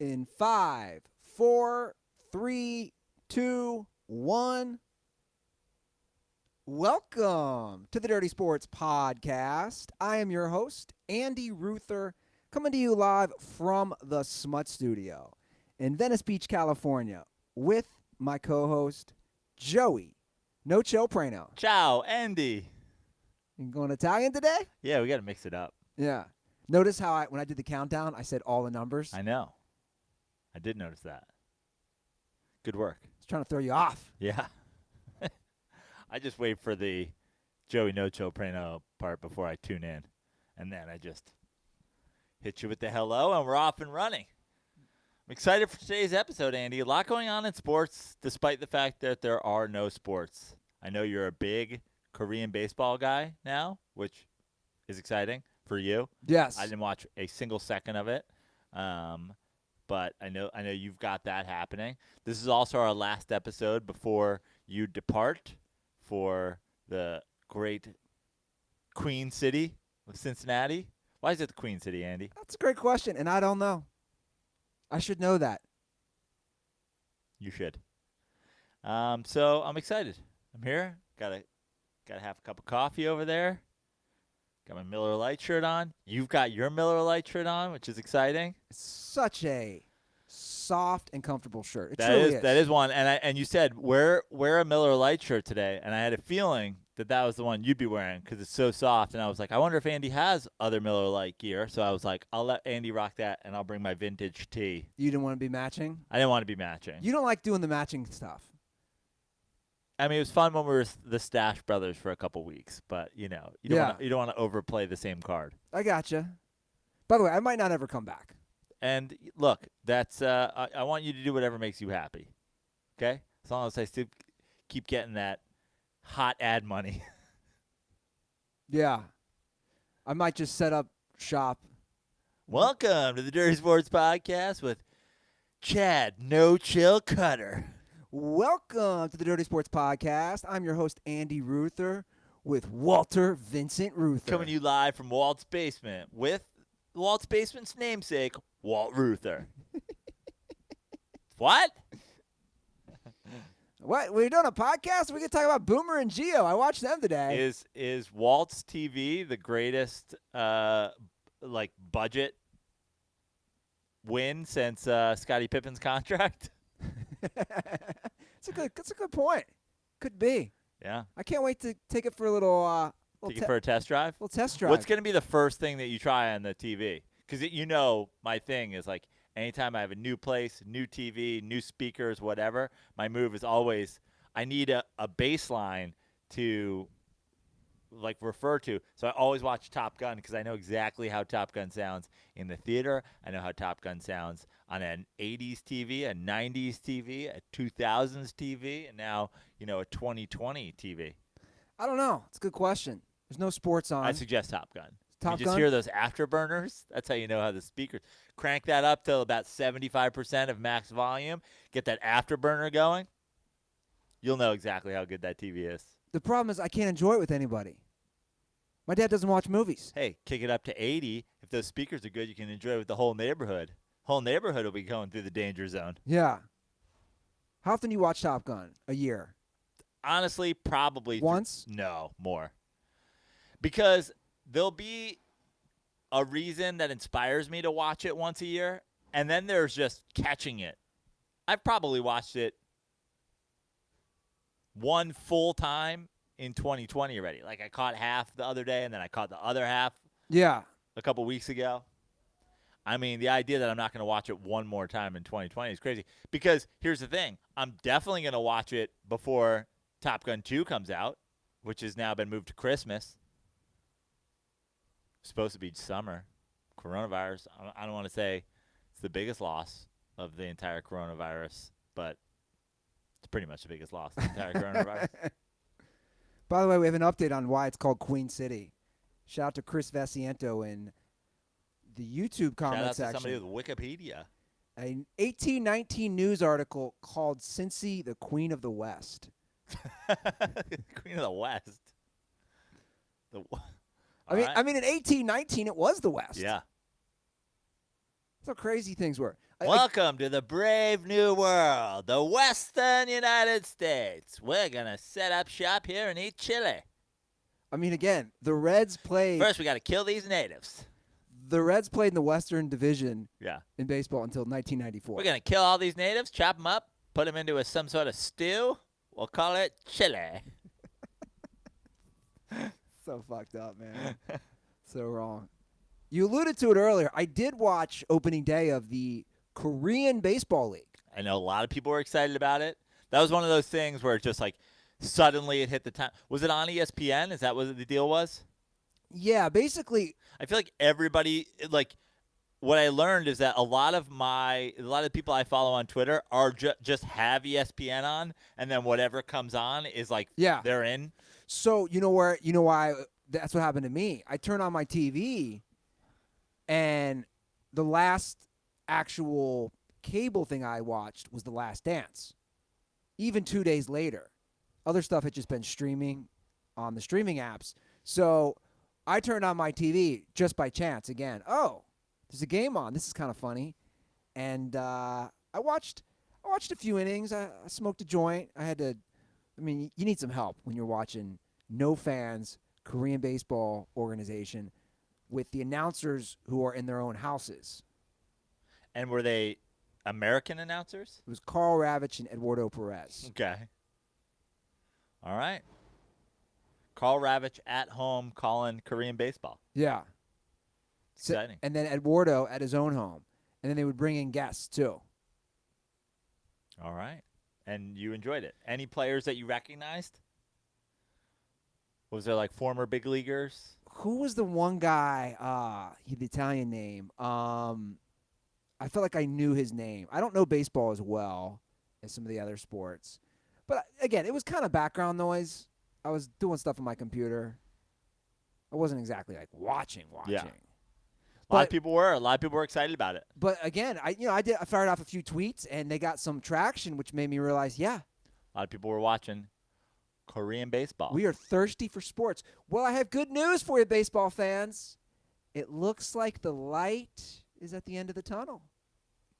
In 5, 4, 3, 2, 1. Welcome to the Dirty Sports Podcast. I am your host, Andy Ruther, coming to you live from the Smut Studio in Venice Beach, California, with my co-host, Joey No Chill Prano. Ciao, Andy. You going Italian today? Yeah, we got to mix it up. Yeah. Notice how when I did the countdown, I said all the numbers? I know. I did notice that. Good work. I was trying to throw you off. Yeah. I just wait for the Joey No Chill Prano part before I tune in. And then I just hit you with the hello, and we're off and running. I'm excited for today's episode, Andy. A lot going on in sports, despite the fact that there are no sports. I know you're a big Korean baseball guy now, which is exciting for you. Yes. I didn't watch a single second of it. But I know you've got that happening. This is also our last episode before you depart for the great Queen City of Cincinnati. Why is it the Queen City, Andy? That's a great question, and I don't know. I should know that. You should. So I'm excited. I'm here. Gotta have a cup of coffee over there. Got my Miller Lite shirt on. You've got your Miller Lite shirt on, which is exciting. It's such a soft and comfortable shirt. It That truly is that is one. And you said wear a Miller Lite shirt today, and I had a feeling that was the one you'd be wearing because it's so soft. And I was like, I wonder if Andy has other Miller Lite gear. So I was like, I'll let Andy rock that, and I'll bring my vintage tee. You didn't want to be matching? I didn't want to be matching. You don't like doing the matching stuff. I mean, it was fun when we were the Stash Brothers for a couple weeks, but you don't want to overplay the same card. I gotcha. By the way, I might not ever come back. And look, that's I want you to do whatever makes you happy. Okay? As long as I still keep getting that hot ad money. Yeah. I might just set up shop. Welcome to the Dirty Sports Podcast with Chad No Chill Cutter. Welcome to the Dirty Sports Podcast. I'm your host, Andy Ruther, with Walter Vincent Ruther. Coming to you live from Walt's basement with Walt's basement's namesake, Walt Ruther. What? What? We're doing a podcast? We can talk about Boomer and Geo. I watched them today. Is Walt's TV the greatest budget win since Scottie Pippen's contract? That's a good point. Could be. Yeah. I can't wait to take it for a little take it for a test drive? Little test drive. What's going to be the first thing that you try on the TV? Because my thing is like anytime I have a new place, new TV, new speakers, whatever, my move is always I need a baseline to refer to. So I always watch Top Gun because I know exactly how Top Gun sounds in the theater. I know how Top Gun sounds on an 80s TV, a 90s TV, a 2000s TV, and now, a 2020 TV. I don't know. It's a good question. There's no sports on. I suggest Top Gun. Top you just Gun? hear those afterburners. That's how you know how the speakers crank that up to about 75% of max volume. Get that afterburner going. You'll know exactly how good that TV is. The problem is I can't enjoy it with anybody. My dad doesn't watch movies. Hey, kick it up to 80. If those speakers are good, you can enjoy it with the whole neighborhood. Whole neighborhood will be going through the danger zone. Yeah. How often do you watch Top Gun? A year? Honestly, probably once? No, more. Because there'll be a reason that inspires me to watch it once a year, and then there's just catching it. I've probably watched it one full time in 2020 already. Like I caught half the other day, and then I caught the other half a couple weeks ago. I mean, the idea that I'm not going to watch it one more time in 2020 is crazy. Because here's the thing. I'm definitely going to watch it before Top Gun 2 comes out, which has now been moved to Christmas. It's supposed to be summer. Coronavirus, I don't want to say it's the biggest loss of the entire coronavirus, but it's pretty much the biggest loss of the entire coronavirus. By the way, we have an update on why it's called Queen City. Shout out to Chris Vasiento in the YouTube comment section. Shout out to somebody with Wikipedia. An 1819 news article called Cincy the Queen of the West. Queen of the West. I mean, in 1819 it was the West. Yeah. That's how crazy things were. Welcome to the brave new world, the Western United States. We're going to set up shop here and eat chili. I mean, again, the Reds played. First, we got to kill these natives. The Reds played in the Western Division Yeah. in baseball until 1994. We're going to kill all these natives, chop them up, put them into some sort of stew. We'll call it chili. So fucked up, man. So wrong. You alluded to it earlier. I did watch opening day of the Korean Baseball League. I know a lot of people were excited about it. That was one of those things where it just like suddenly it hit the time. Was it on ESPN? Is that what the deal was? Yeah, basically. I feel like everybody, like, what I learned is that a lot of the people I follow on Twitter are just have ESPN on, and then whatever comes on is like, they're in. So you know why that's what happened to me. I turned on my TV, and the last actual cable thing I watched was The Last Dance. Even 2 days later, other stuff had just been streaming on the streaming apps. So I turned on my TV just by chance again. Oh, there's a game on. This is kind of funny. And I watched a few innings. I smoked a joint. You need some help when you're watching no fans, Korean baseball organization with the announcers who are in their own houses. And were they American announcers? It was Carl Ravitch and Eduardo Perez. Okay. All right. Carl Ravitch at home calling Korean baseball. Yeah. Exciting. And then Eduardo at his own home. And then they would bring in guests, too. All right. And you enjoyed it. Any players that you recognized? Was there like former big leaguers? Who was the one guy, the Italian name? I felt like I knew his name. I don't know baseball as well as some of the other sports. But, again, it was kind of background noise. I was doing stuff on my computer. I wasn't exactly like watching. Yeah. A lot of people were. A lot of people were excited about it. But again, I fired off a few tweets and they got some traction, which made me realize, a lot of people were watching Korean baseball. We are thirsty for sports. Well, I have good news for you, baseball fans. It looks like the light is at the end of the tunnel.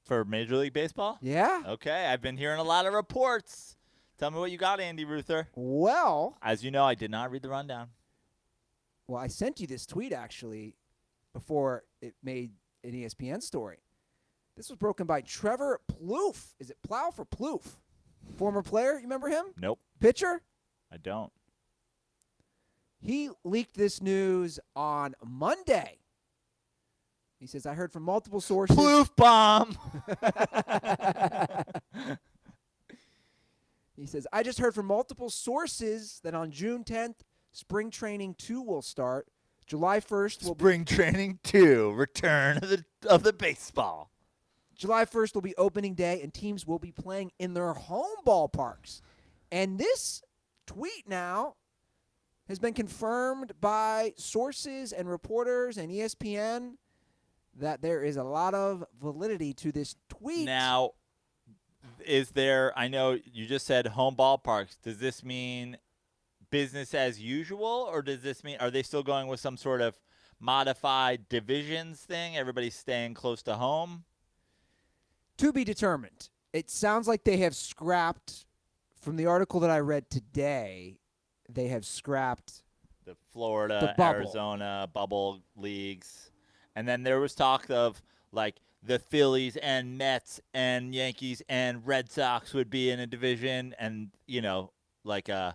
For Major League Baseball? Yeah. Okay, I've been hearing a lot of reports. Tell me what you got, Andy Ruther. Well, as you know, I did not read the rundown. Well, I sent you this tweet, actually, before it made an ESPN story. This was broken by Trevor Plouffe. Is it Plouffe or Plouffe? Former player. You remember him? Nope. Pitcher? I don't. He leaked this news on Monday. He says, I heard from multiple sources. Plouffe bomb! He says, I just heard from multiple sources that on June 10th, Spring Training 2 will start. July 1st will Spring Training 2, return of the baseball. July 1st will be opening day, and teams will be playing in their home ballparks. And this tweet now has been confirmed by sources and reporters and ESPN that there is a lot of validity to this tweet. Now, is there, I know you just said home ballparks. Does this mean business as usual, or does this mean, are they still going with some sort of modified divisions thing? Everybody's staying close to home? To be determined. It sounds like they have scrapped, from the article that I read today, they have scrapped the Florida, the bubble. Arizona bubble leagues. And then there was talk of, like, the Phillies and Mets and Yankees and Red Sox would be in a division and, like a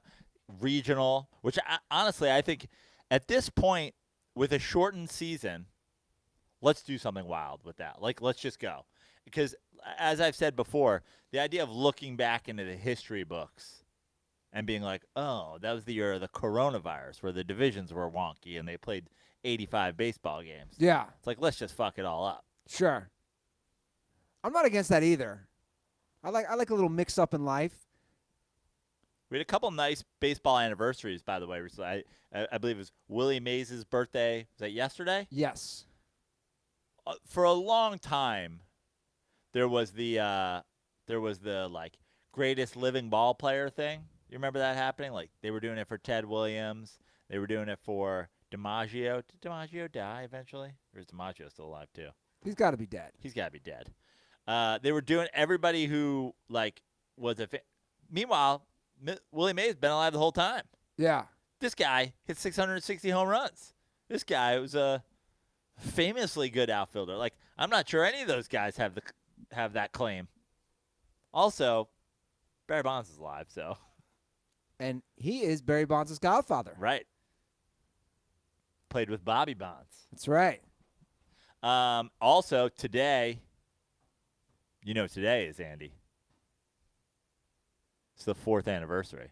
regional, which honestly I think at this point with a shortened season, let's do something wild with that. Like, let's just go. Because as I've said before, the idea of looking back into the history books and being like, oh, that was the year of the coronavirus where the divisions were wonky and they played 85 baseball games. Yeah. It's like, let's just fuck it all up. Sure. I'm not against that either. I like a little mix up in life. We had a couple nice baseball anniversaries, by the way. Recently. I believe it was Willie Mays' birthday. Was that yesterday? Yes. For a long time, there was the like greatest living ball player thing. You remember that happening? Like they were doing it for Ted Williams. They were doing it for DiMaggio. Did DiMaggio die eventually? Or is DiMaggio still alive too? He's got to be dead. He's got to be dead. They were doing everybody who like was a fan. Meanwhile, Willie Mays been alive the whole time. Yeah. This guy hit 660 home runs. This guy was a famously good outfielder. Like, I'm not sure any of those guys have that claim. Also, Barry Bonds is alive, so. And he is Barry Bonds' godfather. Right. Played with Bobby Bonds. That's right. Also, today, today is, Andy. It's the 4th anniversary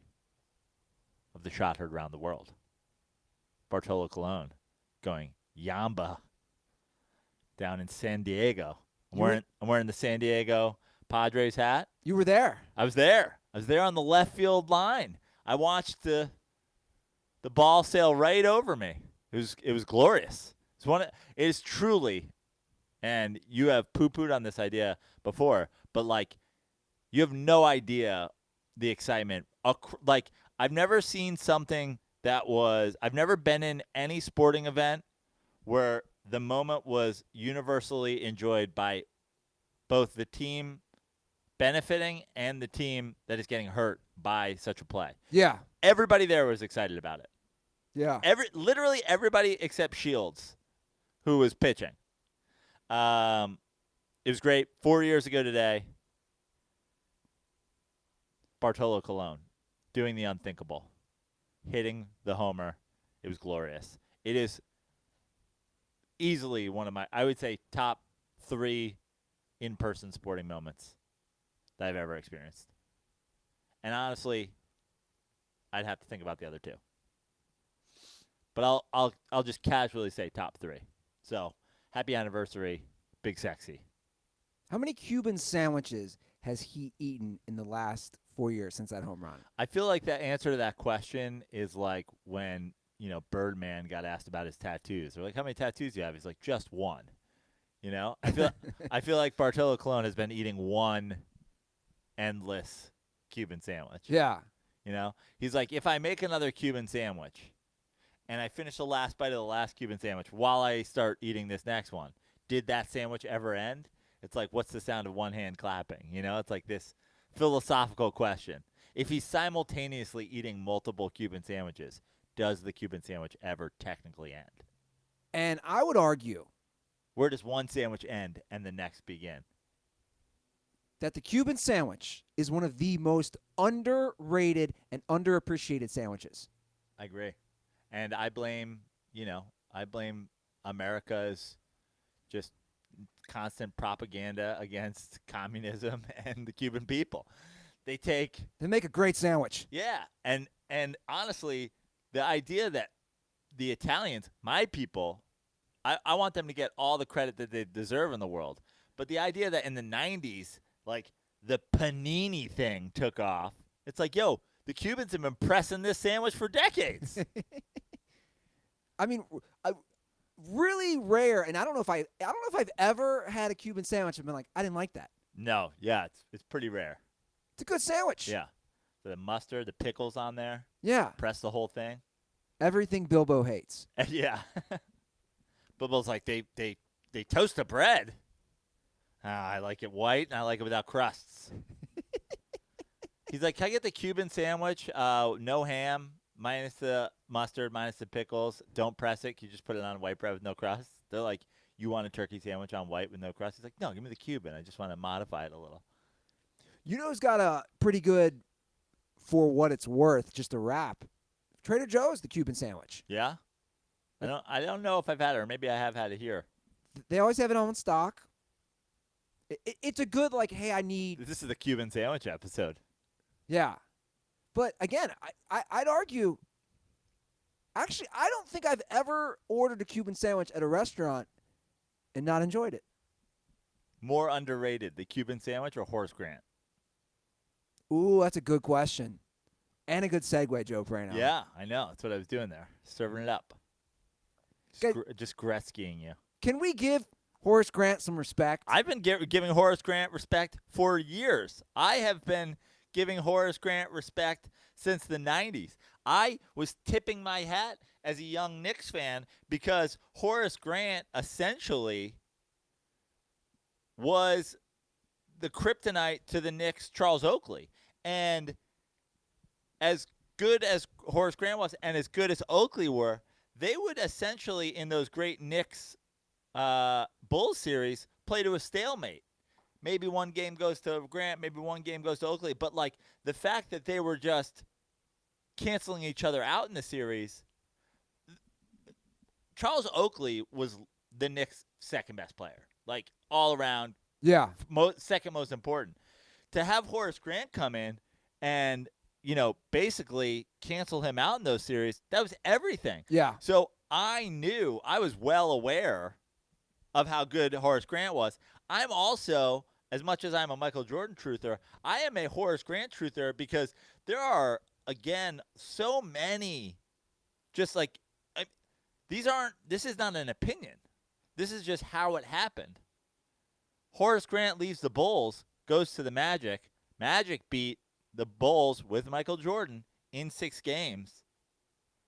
of the shot heard around the world. Bartolo Colon going Yamba down in San Diego. I'm wearing the San Diego Padres hat. You were there. I was there. I was there on the left field line. I watched the ball sail right over me. It was glorious. It is truly, and you have poo-pooed on this idea before, but like you have no idea the excitement. Like I've never seen something I've never been in any sporting event where the moment was universally enjoyed by both the team benefiting and the team that is getting hurt by such a play. Yeah. Everybody there was excited about it. Yeah. Literally everybody except Shields, who was pitching. It was great. 4 years ago today, Bartolo Colon doing the unthinkable, hitting the homer. It was glorious. It is easily one of my, I would say, top 3 in-person sporting moments that I've ever experienced. And honestly, I'd have to think about the other 2. But I'll just casually say top 3. So, happy anniversary, Big Sexy. How many Cuban sandwiches has he eaten in the last 4 years since that home run? I feel like the answer to that question is like when, Birdman got asked about his tattoos. They're like, how many tattoos do you have? He's like, just one. I feel like Bartolo Colon has been eating one endless Cuban sandwich. Yeah. He's like, if I make another Cuban sandwich and I finish the last bite of the last Cuban sandwich while I start eating this next one, did that sandwich ever end? It's like, what's the sound of one hand clapping? It's like this philosophical question. If he's simultaneously eating multiple Cuban sandwiches, does the Cuban sandwich ever technically end? And I would argue, where does one sandwich end and the next begin? That the Cuban sandwich is one of the most underrated and underappreciated sandwiches. I agree. And I blame America's just constant propaganda against communism and the Cuban people. They make a great sandwich. Yeah. And honestly, the idea that the Italians, my people, I want them to get all the credit that they deserve in the world. But the idea that in the 90s, like the panini thing took off, it's like, yo, the Cubans have been pressing this sandwich for decades. I mean, really rare, and I don't know if I've ever had a Cuban sandwich and been like, I didn't like that. No, yeah, it's pretty rare. It's a good sandwich. Yeah, the mustard, the pickles on there. Yeah, press the whole thing. Everything Bilbo hates. Yeah, Bilbo's like they toast the bread. I like it white and I like it without crusts. He's like, can I get the Cuban sandwich? No ham. Minus the mustard, minus the pickles. Don't press it. You just put it on white bread with no crust. They're like, you want a turkey sandwich on white with no crust? He's like, no, give me the Cuban. I just want to modify it a little. Who's got a pretty good, for what it's worth, just a wrap? Trader Joe's, the Cuban sandwich. Yeah? I don't know if I've had it, or maybe I have had it here. They always have it on stock. It's a good, like, hey, I need. This is the Cuban sandwich episode. Yeah. But, again, I'd argue, actually, I don't think I've ever ordered a Cuban sandwich at a restaurant and not enjoyed it. More underrated, the Cuban sandwich or Horace Grant? Ooh, that's a good question. And a good segue, Joe Prano. Yeah, I know. That's what I was doing there. Serving it up. Just Gretzkying you. Can we give Horace Grant some respect? I've been giving Horace Grant respect for years. I have been giving Horace Grant respect since the 90s. I was tipping my hat as a young Knicks fan because Horace Grant essentially was the kryptonite to the Knicks, Charles Oakley. And as good as Horace Grant was and as good as Oakley were, they would essentially, in those great Knicks Bulls series, play to a stalemate. Maybe one game goes to Grant, maybe one game goes to Oakley. But, like, the fact that they were just canceling each other out in the series, Charles Oakley was the Knicks' second-best player. Like, all around, Yeah. second most important. To have Horace Grant come in and, basically cancel him out in those series, that was everything. Yeah. So I was well aware of how good Horace Grant was. I'm also, as much as I'm a Michael Jordan truther, I am a Horace Grant truther because there are, again, so many just like this is not an opinion. This is just how it happened. Horace Grant leaves the Bulls, goes to the Magic. Magic beat the Bulls with Michael Jordan in 6 games.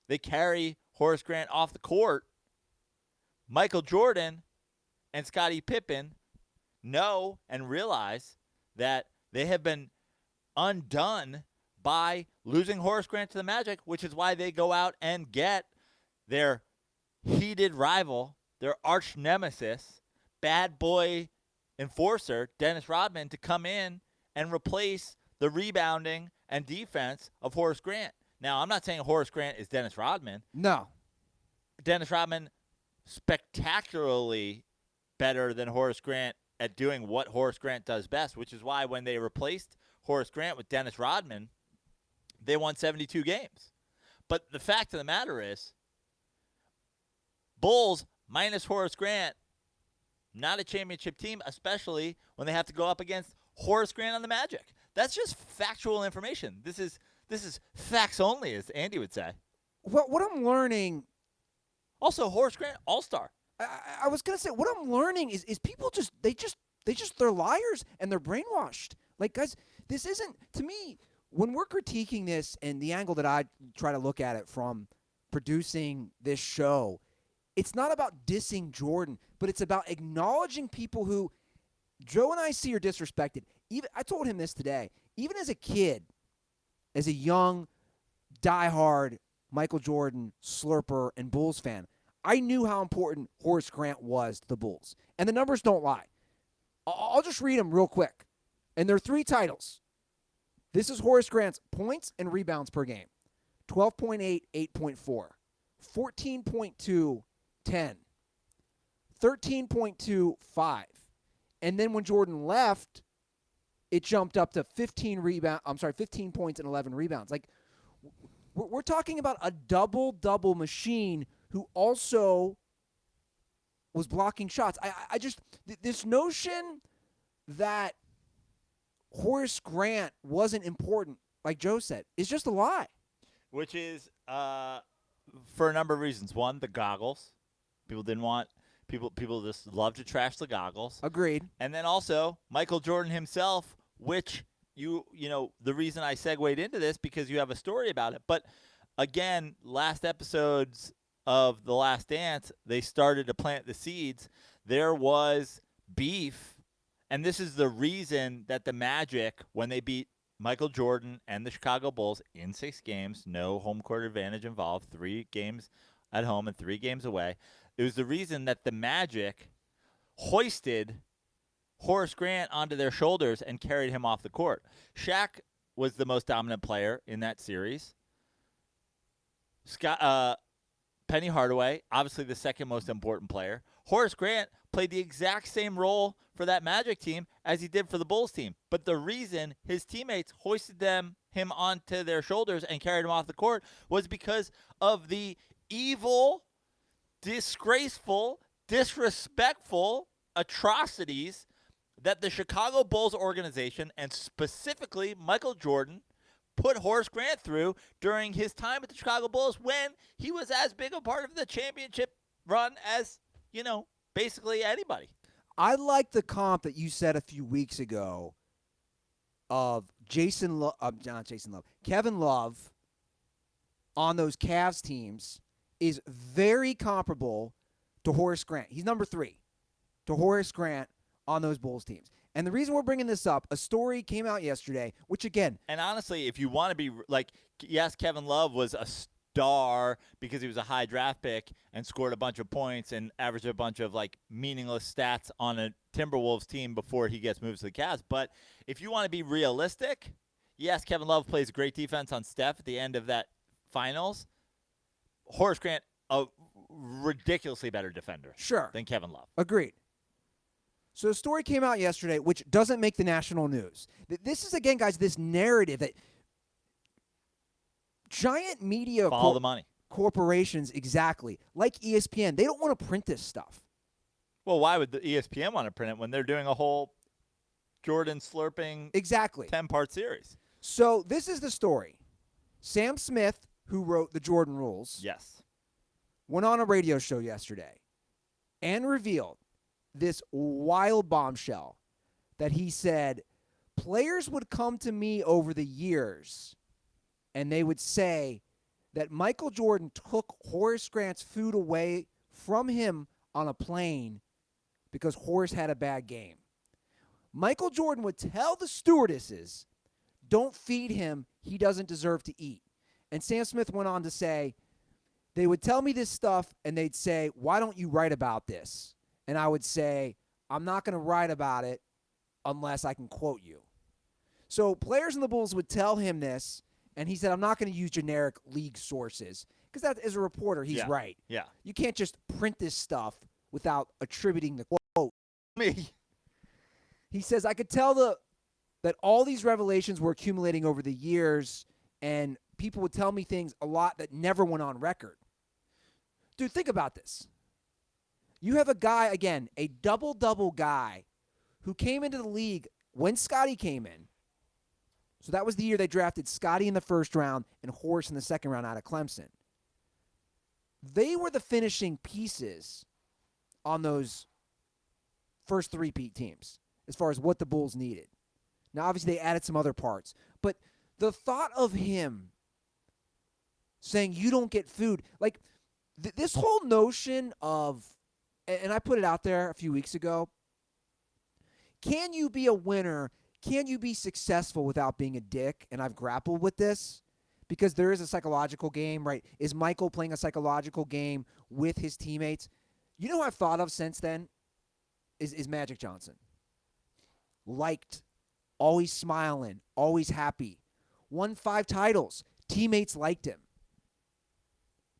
They carry Horace Grant off the court. Michael Jordan and Scottie Pippen know and realize that they have been undone by losing Horace Grant to the Magic, which is why they go out and get their heated rival, their arch nemesis, bad boy enforcer, Dennis Rodman, to come in and replace the rebounding and defense of Horace Grant. Now, I'm not saying Horace Grant is Dennis Rodman. No. Dennis Rodman, spectacularly better than Horace Grant at doing what Horace Grant does best, which is why when they replaced Horace Grant with Dennis Rodman, they won 72 games. But the fact of the matter is, Bulls minus Horace Grant, not a championship team, especially when they have to go up against Horace Grant on the Magic. That's just factual information. This is facts only, as Andy would say. What I'm learning. Also, Horace Grant, all-star. I was gonna say, what I'm learning is people they're liars and they're brainwashed. Like, guys, this isn't, to me, when we're critiquing this, and the angle that I try to look at it from producing this show, it's not about dissing Jordan, but it's about acknowledging people who Joe and I see are disrespected. Even I told him this today. Even as a kid, as a young, diehard Michael Jordan slurper and Bulls fan, I knew how important Horace Grant was to the Bulls. And the numbers don't lie. I'll just read them real quick. And there are 3 titles. This is Horace Grant's points and rebounds per game. 12.8, 8.4. 14.2, 10. 13.2, 5. And then when Jordan left, it jumped up to 15 points and 11 rebounds. Like, we're talking about a double-double machine who also was blocking shots. I just, this notion that Horace Grant wasn't important, like Joe said, is just a lie. Which is for a number of reasons. One, the goggles. People didn't want people just love to trash the goggles. Agreed. And then also Michael Jordan himself, which you know the reason I segued into this because you have a story about it. But again, last episodes of The Last Dance, they started to plant the seeds. There was beef, and this is the reason that the Magic, when they beat Michael Jordan and the Chicago Bulls in 6 games, no home court advantage involved, 3 games at home and 3 games away, it was the reason that the Magic hoisted Horace Grant onto their shoulders and carried him off the court. Shaq was the most dominant player in that series. Penny Hardaway, obviously the second most important player. Horace Grant played the exact same role for that Magic team as he did for the Bulls team. But the reason his teammates hoisted him onto their shoulders and carried him off the court was because of the evil, disgraceful, disrespectful atrocities that the Chicago Bulls organization, and specifically Michael Jordan, put Horace Grant through during his time at the Chicago Bulls when he was as big a part of the championship run as, basically anybody. I like the comp that you said a few weeks ago of Kevin Love on those Cavs teams is very comparable to Horace Grant. He's number 3 to Horace Grant on those Bulls teams. And the reason we're bringing this up, a story came out yesterday, which again, And honestly, if you want to be like, yes, Kevin Love was a star because he was a high draft pick and scored a bunch of points and averaged a bunch of like meaningless stats on a Timberwolves team before he gets moved to the Cavs. But if you want to be realistic, yes, Kevin Love plays great defense on Steph at the end of that finals. Horace Grant, a ridiculously better defender than Kevin Love. Agreed. So a story came out yesterday which doesn't make the national news. This is, again, guys, this narrative that giant media follow the money corporations, exactly, like ESPN, they don't want to print this stuff. Well, why would the ESPN want to print it when they're doing a whole Jordan slurping 10-part series? So this is the story. Sam Smith, who wrote the Jordan Rules, went on a radio show yesterday and revealed this wild bombshell that he said players would come to me over the years and they would say that Michael Jordan took Horace Grant's food away from him on a plane because Horace had a bad game. Michael Jordan would tell the stewardesses, don't feed him, he doesn't deserve to eat. And Sam Smith went on to say, they would tell me this stuff and they'd say, why don't you write about this? And I would say, I'm not going to write about it unless I can quote you. So players in the Bulls would tell him this, and he said, I'm not going to use generic league sources. Because that, as a reporter, he's right. Yeah. You can't just print this stuff without attributing the quote. Me. He says, I could tell that all these revelations were accumulating over the years, and people would tell me things a lot that never went on record. Dude, think about this. You have a guy, again, a double-double guy who came into the league when Scottie came in. So that was the year they drafted Scottie in the first round and Horace in the second round out of Clemson. They were the finishing pieces on those first three-peat teams as far as what the Bulls needed. Now, obviously, they added some other parts. But the thought of him saying you don't get food, like this whole notion of, and I put it out there a few weeks ago, can you be a winner? Can you be successful without being a dick? And I've grappled with this because there is a psychological game, right? Is Michael playing a psychological game with his teammates? You know who I've thought of since then is Magic Johnson. Liked, always smiling, always happy. Won 5 titles. Teammates liked him.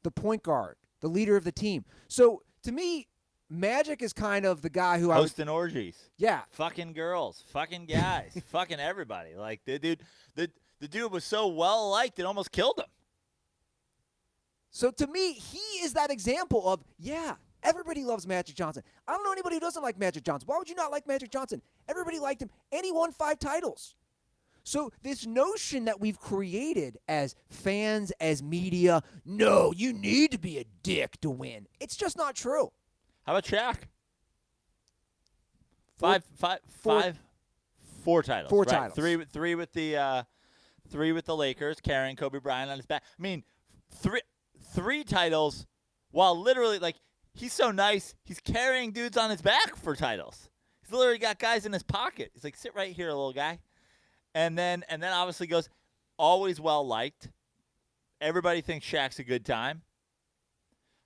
The point guard, the leader of the team. So to me, Magic is kind of the guy who hosting orgies. Yeah. Fucking girls, fucking guys, fucking everybody. Like the dude was so well liked it almost killed him. So to me, he is that example of, yeah, everybody loves Magic Johnson. I don't know anybody who doesn't like Magic Johnson. Why would you not like Magic Johnson? Everybody liked him, and he won 5 titles. So this notion that we've created as fans, as media, no, you need to be a dick to win. It's just not true. How about Shaq? 4 titles. 4 right? titles. Three with the Lakers, carrying Kobe Bryant on his back. I mean, three titles, while literally, like, he's so nice, he's carrying dudes on his back for titles. He's literally got guys in his pocket. He's like, sit right here, little guy. And then obviously goes, always well liked. Everybody thinks Shaq's a good time.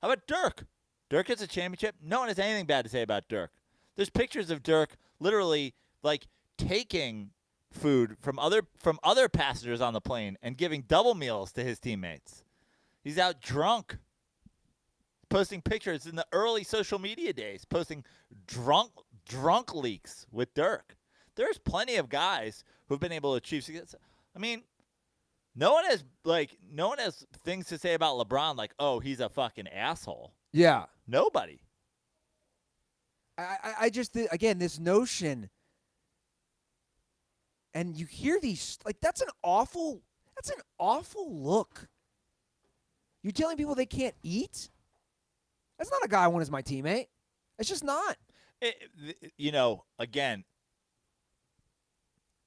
How about Dirk? Dirk gets a championship. No one has anything bad to say about Dirk. There's pictures of Dirk literally like taking food from other passengers on the plane and giving double meals to his teammates. He's out drunk, posting pictures in the early social media days, posting drunk leaks with Dirk. There's plenty of guys who've been able to achieve success. I memean, no one has things to say about LeBron like, oh, he's a fucking asshole. Yeah. Nobody. I just, again, this notion, and you hear these, like, that's an awful look. You're telling people they can't eat? That's not a guy I want as my teammate. It's just not. Again,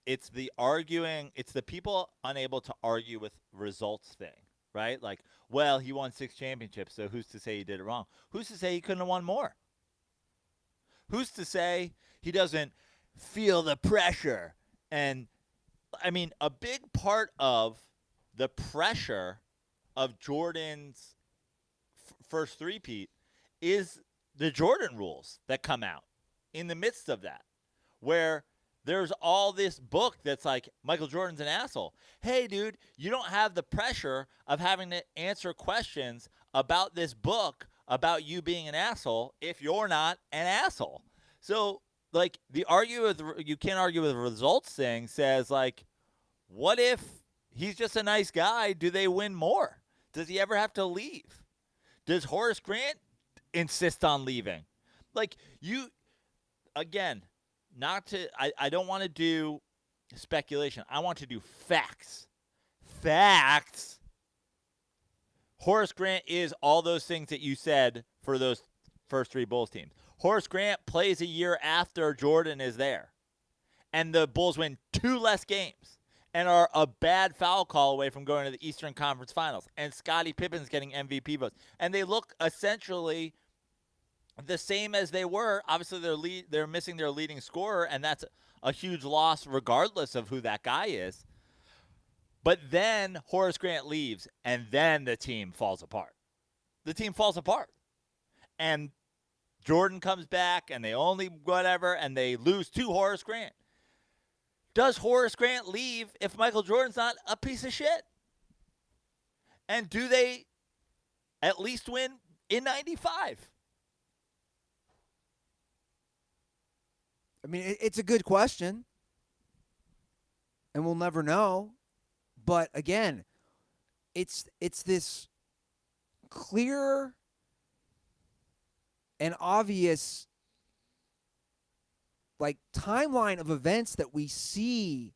it's the arguing, it's the people unable to argue with results thing, right? Like, well, he won 6 championships, so who's to say he did it wrong? Who's to say he couldn't have won more? Who's to say he doesn't feel the pressure. And, I mean, a big part of the pressure of Jordan's first three-peat is the Jordan rules that come out in the midst of that, where there's all this book that's like, Michael Jordan's an asshole. Hey, dude, you don't have the pressure of having to answer questions about this book about you being an asshole if you're not an asshole. So, like, you can't argue with the results thing says, like, what if he's just a nice guy? Do they win more? Does he ever have to leave? Does Horace Grant insist on leaving? Like, again, I don't want to do speculation. I want to do facts. Facts. Horace Grant is all those things that you said for those first three Bulls teams. Horace Grant plays a year after Jordan is there. And the Bulls win 2 less games and are a bad foul call away from going to the Eastern Conference Finals. And Scottie Pippen's getting MVP votes. And they look essentially the same as they were. Obviously, they're missing their leading scorer, and that's a huge loss regardless of who that guy is. But then Horace Grant leaves, and then the team falls apart. The team falls apart. And Jordan comes back, and they only whatever, and they lose to Horace Grant. Does Horace Grant leave if Michael Jordan's not a piece of shit? And do they at least win in 95? I mean, it's a good question, and we'll never know. But again, it's this clear and obvious, like, timeline of events that we see.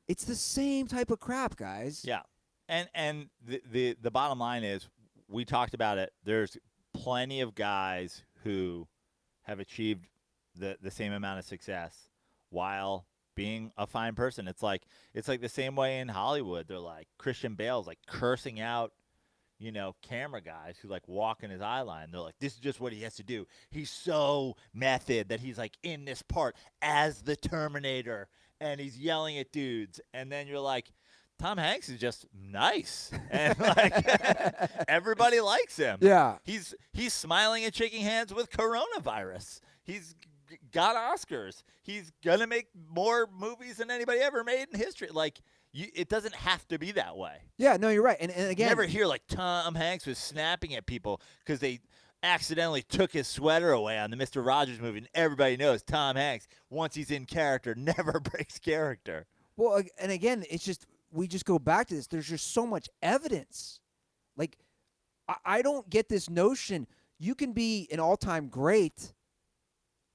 It's the same type of crap, guys. Yeah, and the bottom line is, we talked about it. There's plenty of guys who have achieved the same amount of success while being a fine person. It's like the same way in Hollywood. They're like, Christian Bale's like cursing out, camera guys who like walk in his eye line. They're like, this is just what he has to do. He's so method that he's like in this part as the Terminator and he's yelling at dudes. And then you're like, Tom Hanks is just nice, and like everybody likes him. Yeah, he's smiling and shaking hands with coronavirus. He's got Oscars. He's gonna make more movies than anybody ever made in history. Like, it doesn't have to be that way. Yeah, no, you're right. And again, you never hear like Tom Hanks was snapping at people because they accidentally took his sweater away on the Mr. Rogers movie. And everybody knows Tom Hanks, once he's in character, never breaks character. Well, and again, it's just, we just go back to this. There's just so much evidence. Like, I don't get this notion. You can be an all-time great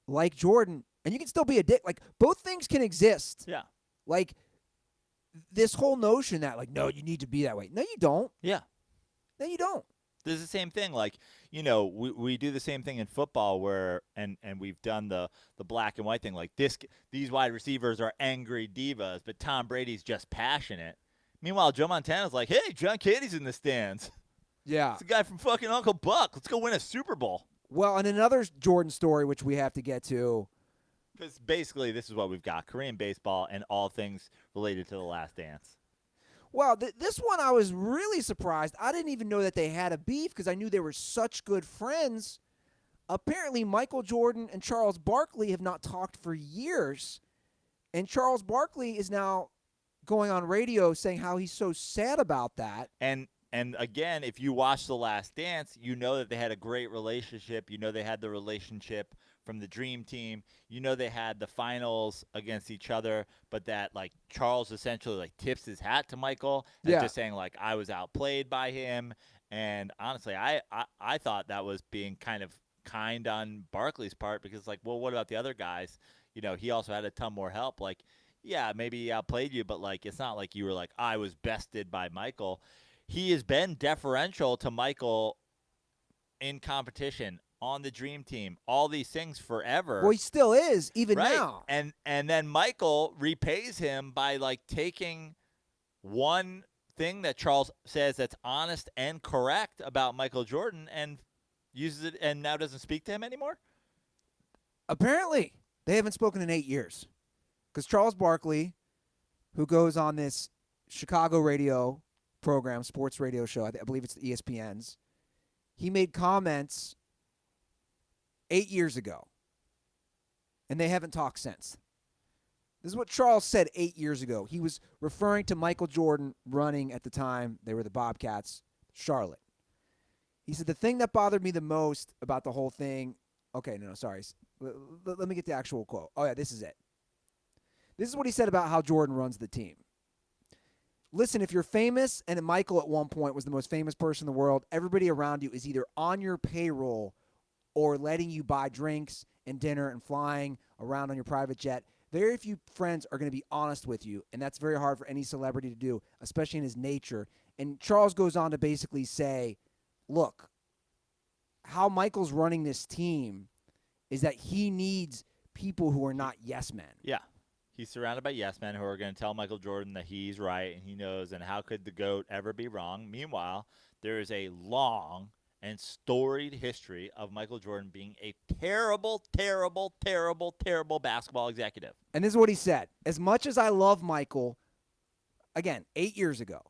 like Jordan, and you can still be a dick. Like, both things can exist. Yeah. Like, this whole notion that, like, no, you need to be that way. No, you don't. Yeah. No, you don't. There's the same thing. Like, we do the same thing in football where, and we've done the black and white thing. Like, these wide receivers are angry divas, but Tom Brady's just passionate. Meanwhile, Joe Montana's like, hey, John Katie's in the stands. Yeah. It's the guy from fucking Uncle Buck. Let's go win a Super Bowl. Well, and another Jordan story, which we have to get to. Because basically this is what we've got. Korean baseball and all things related to The Last Dance. Well, this one I was really surprised. I didn't even know that they had a beef because I knew they were such good friends. Apparently, Michael Jordan and Charles Barkley have not talked for years. And Charles Barkley is now going on radio saying how he's so sad about that. And again, if you watch The Last Dance, you know that they had a great relationship. You know they had the relationship from the Dream Team. You know they had the finals against each other, but that, like, Charles essentially, like, tips his hat to Michael and just saying, like, I was outplayed by him. And honestly, I thought that was being kind of kind on Barkley's part because, like, well, what about the other guys? He also had a ton more help. Like, yeah, maybe he outplayed you, but, like, it's not like you were like, I was bested by Michael. He has been deferential to Michael in competition, on the Dream Team, all these things forever. Well, he still is, even right. now. And then Michael repays him by, like, taking one thing that Charles says that's honest and correct about Michael Jordan and uses it and now doesn't speak to him anymore? Apparently. They haven't spoken in 8 years. Because Charles Barkley, who goes on this Chicago radio program, sports radio show, I believe it's the ESPN's, he made comments 8 years ago. And they haven't talked since. This is what Charles said 8 years ago. He was referring to Michael Jordan running at the time. They were the Bobcats, Charlotte. He said, the thing that bothered me the most about the whole thing. Okay, no, sorry. Let me get the actual quote. Oh, yeah, this is it. This is what he said about how Jordan runs the team. Listen, if you're famous, and Michael at one point was the most famous person in the world, everybody around you is either on your payroll or letting you buy drinks and dinner and flying around on your private jet. Very few friends are going to be honest with you, and that's very hard for any celebrity to do, especially in his nature. And Charles goes on to basically say, look, how Michael's running this team is that he needs people who are not yes men. Yeah. He's surrounded by yes men who are going to tell Michael Jordan that he's right and he knows, and how could the GOAT ever be wrong? Meanwhile, there is a long and storied history of Michael Jordan being a terrible, terrible, terrible, terrible basketball executive. And this is what he said. As much as I love Michael, again, 8 years ago,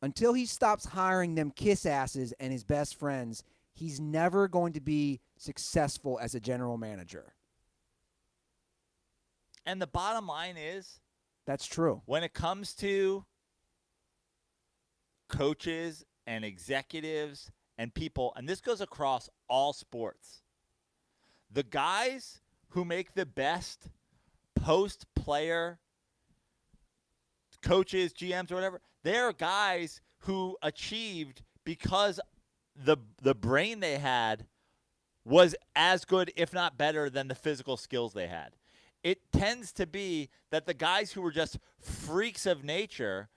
until he stops hiring them kiss asses and his best friends, he's never going to be successful as a general manager. And the bottom line is, that's true. When it comes to coaches and executives and people, and this goes across all sports, the guys who make the best post-player coaches, GMs, or whatever, they're guys who achieved because the brain they had was as good, if not better, than the physical skills they had. It tends to be that the guys who were just freaks of nature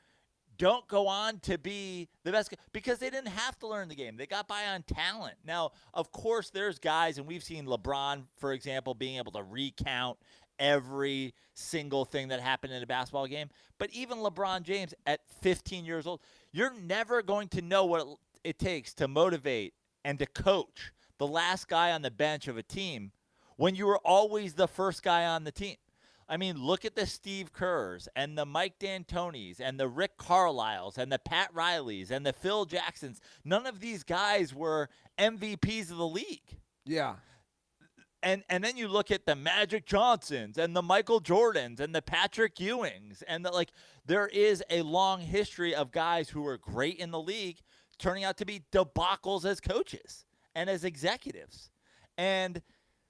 don't go on to be the best because they didn't have to learn the game. They got by on talent. Now, of course, there's guys, and we've seen LeBron, for example, being able to recount every single thing that happened in a basketball game. But even LeBron James at 15 years old, you're never going to know what it takes to motivate and to coach the last guy on the bench of a team when you were always the first guy on the team. I mean, look at the Steve Kerrs and the Mike D'Antonis and the Rick Carlisles and the Pat Rileys and the Phil Jacksons. None of these guys were MVPs of the league. Yeah. And then you look at the Magic Johnsons and the Michael Jordans and the Patrick Ewings. And there is a long history of guys who were great in the league turning out to be debacles as coaches and as executives. And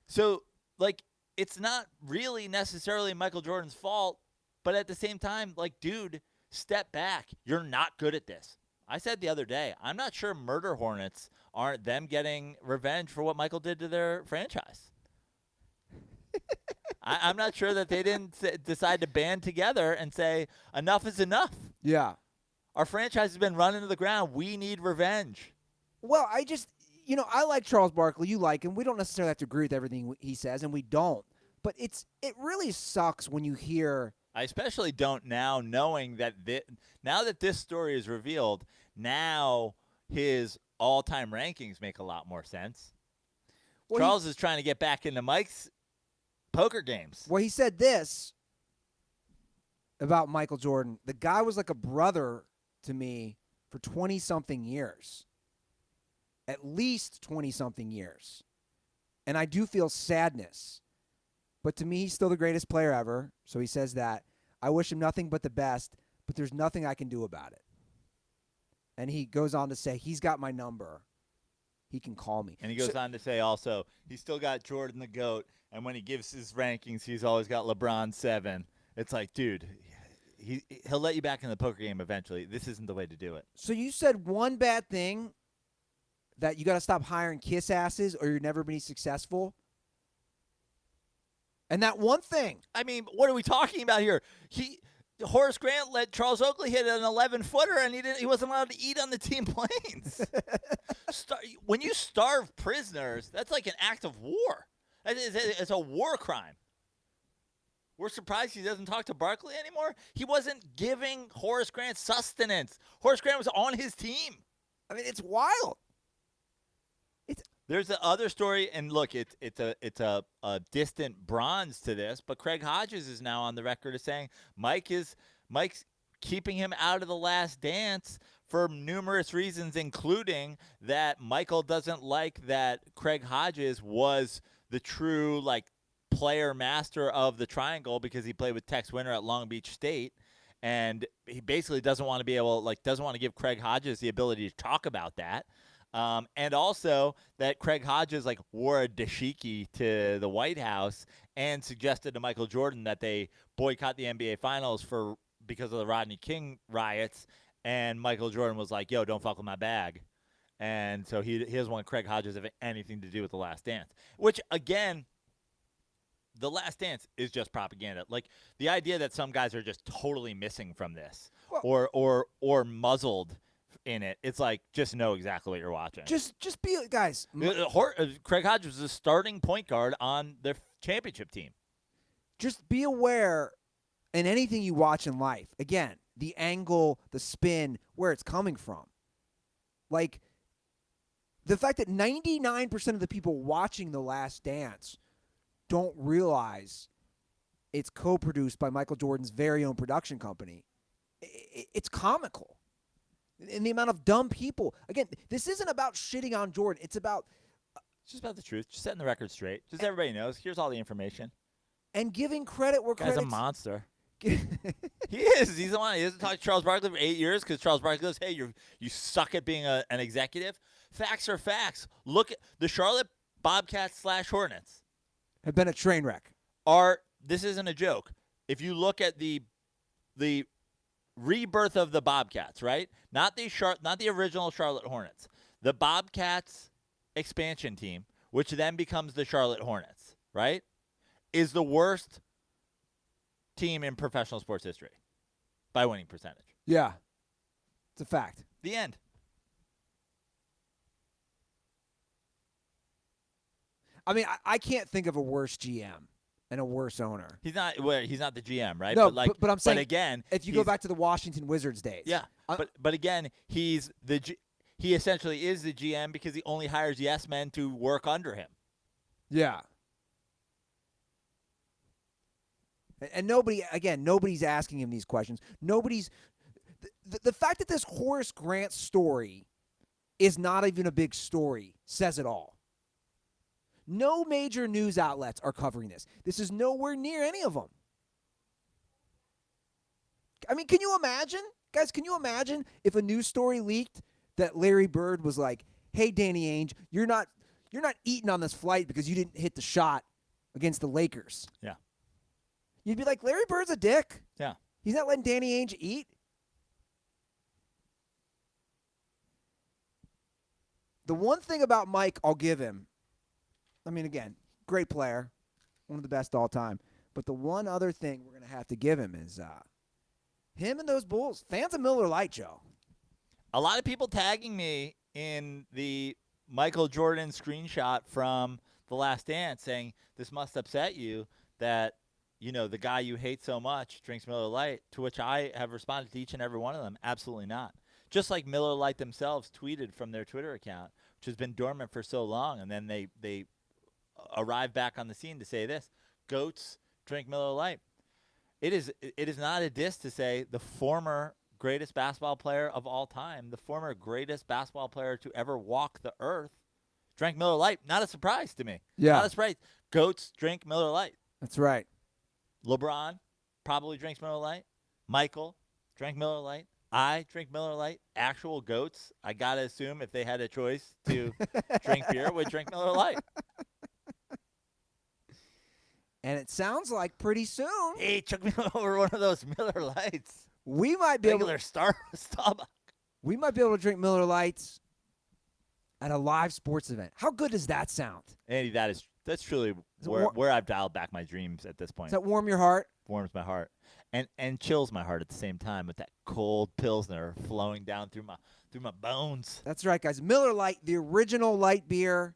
so, it's not really necessarily Michael Jordan's fault, but at the same time, dude, step back. You're not good at this. I said the other day, I'm not sure murder hornets aren't them getting revenge for what Michael did to their franchise. I'm not sure that they didn't decide to band together and say, enough is enough. Yeah. Our franchise has been run into the ground. We need revenge. Well, I like Charles Barkley. You like him. We don't necessarily have to agree with everything he says, and we don't. But it really sucks when you hear. I especially don't now, knowing that now that this story is revealed, now his all-time rankings make a lot more sense. Well, Charles is trying to get back into Mike's poker games. Well, he said this about Michael Jordan. The guy was like a brother to me for 20-something years. At least 20-something years. And I do feel sadness. But to me, he's still the greatest player ever. So he says that. I wish him nothing but the best, but there's nothing I can do about it. And he goes on to say, he's got my number. He can call me. And he goes on to say also, he's still got Jordan the GOAT. And when he gives his rankings, he's always got LeBron 7. It's like, dude, he'll let you back in the poker game eventually. This isn't the way to do it. So you said one bad thing, that you got to stop hiring kiss asses or you're never be successful. And that one thing. I mean, what are we talking about here? Horace Grant let Charles Oakley hit an 11-footer, and he wasn't allowed to eat on the team planes. When you starve prisoners, that's like an act of war. It's a war crime. We're surprised he doesn't talk to Barkley anymore. He wasn't giving Horace Grant sustenance. Horace Grant was on his team. I mean, it's wild. There's the other story, and look, it's a distant bronze to this, but Craig Hodges is now on the record as saying Mike's keeping him out of the Last Dance for numerous reasons, including that Michael doesn't like that Craig Hodges was the true player master of the triangle because he played with Tex Winter at Long Beach State. And he basically doesn't want to give Craig Hodges the ability to talk about that. And also that Craig Hodges wore a dashiki to the White House and suggested to Michael Jordan that they boycott the NBA Finals because of the Rodney King riots. And Michael Jordan was like, "Yo, don't fuck with my bag." And so he doesn't want Craig Hodges to have anything to do with the Last Dance. Which again, the Last Dance is just propaganda. The idea that some guys are just totally missing from this or muzzled in it. It's just know exactly what you're watching. Just be guys. Craig Hodges was the starting point guard on their championship team. Just be aware in anything you watch in life. Again, the angle, the spin, where it's coming from. The fact that 99% of the people watching The Last Dance don't realize it's co-produced by Michael Jordan's very own production company. It's comical. And the amount of dumb people. Again, this isn't about shitting on Jordan. It's just about the truth. Just setting the record straight. Just everybody knows. Here's all the information. And giving credit where credit's... Guy's a monster. He is. He's the one. He doesn't talk to Charles Barkley for 8 years because Charles Barkley goes, "Hey, you suck at being an executive." Facts are facts. Look at the Charlotte Bobcats / Hornets. Have been a train wreck. This isn't a joke. If you look at the rebirth of the Bobcats, right? Not the original Charlotte Hornets. The Bobcats expansion team, which then becomes the Charlotte Hornets, right? Is the worst team in professional sports history by winning percentage. Yeah. It's a fact. The end. I mean, I can't think of a worse GM and a worse owner. He's not the GM, right? No, but I'm saying, but again, if you go back to the Washington Wizards days. Yeah, but again, he essentially is the GM because he only hires yes men to work under him. Yeah. And nobody's asking him these questions. The fact that this Horace Grant story is not even a big story says it all. No major news outlets are covering this. This is nowhere near any of them. I mean, can you imagine? Guys, can you imagine if a news story leaked that Larry Bird was like, "Hey, Danny Ainge, you're not eating on this flight because you didn't hit the shot against the Lakers." Yeah. You'd be like, Larry Bird's a dick. Yeah. He's not letting Danny Ainge eat. The one thing about Mike I'll give him, I mean, again, great player, one of the best all time. But the one other thing we're going to have to give him is him and those Bulls. Fans of Miller Lite, Joe. A lot of people tagging me in the Michael Jordan screenshot from The Last Dance saying, "This must upset you that, the guy you hate so much drinks Miller Lite," to which I have responded to each and every one of them, absolutely not. Just like Miller Lite themselves tweeted from their Twitter account, which has been dormant for so long, and then they arrive back on the scene to say this: goats drink Miller Lite. It is not a diss to say the former greatest basketball player of all time, the former greatest basketball player to ever walk the earth, drank Miller Lite. Not a surprise to me. Yeah. Not a surprise. Goats drink Miller Lite. That's right. LeBron probably drinks Miller Lite. Michael drank Miller Lite. I drink Miller Lite. Actual goats, I got to assume if they had a choice to drink beer, would drink Miller Lite. And it sounds like pretty soon. Hey, took me over one of those Miller Lights. We might be able to Starbucks. We might be able to drink Miller Lights at a live sports event. How good does that sound? Andy, that's truly where I've dialed back my dreams at this point. Does that warm your heart? Warms my heart. And chills my heart at the same time with that cold Pilsner flowing down through my bones. That's right, guys. Miller Lite, the original light beer.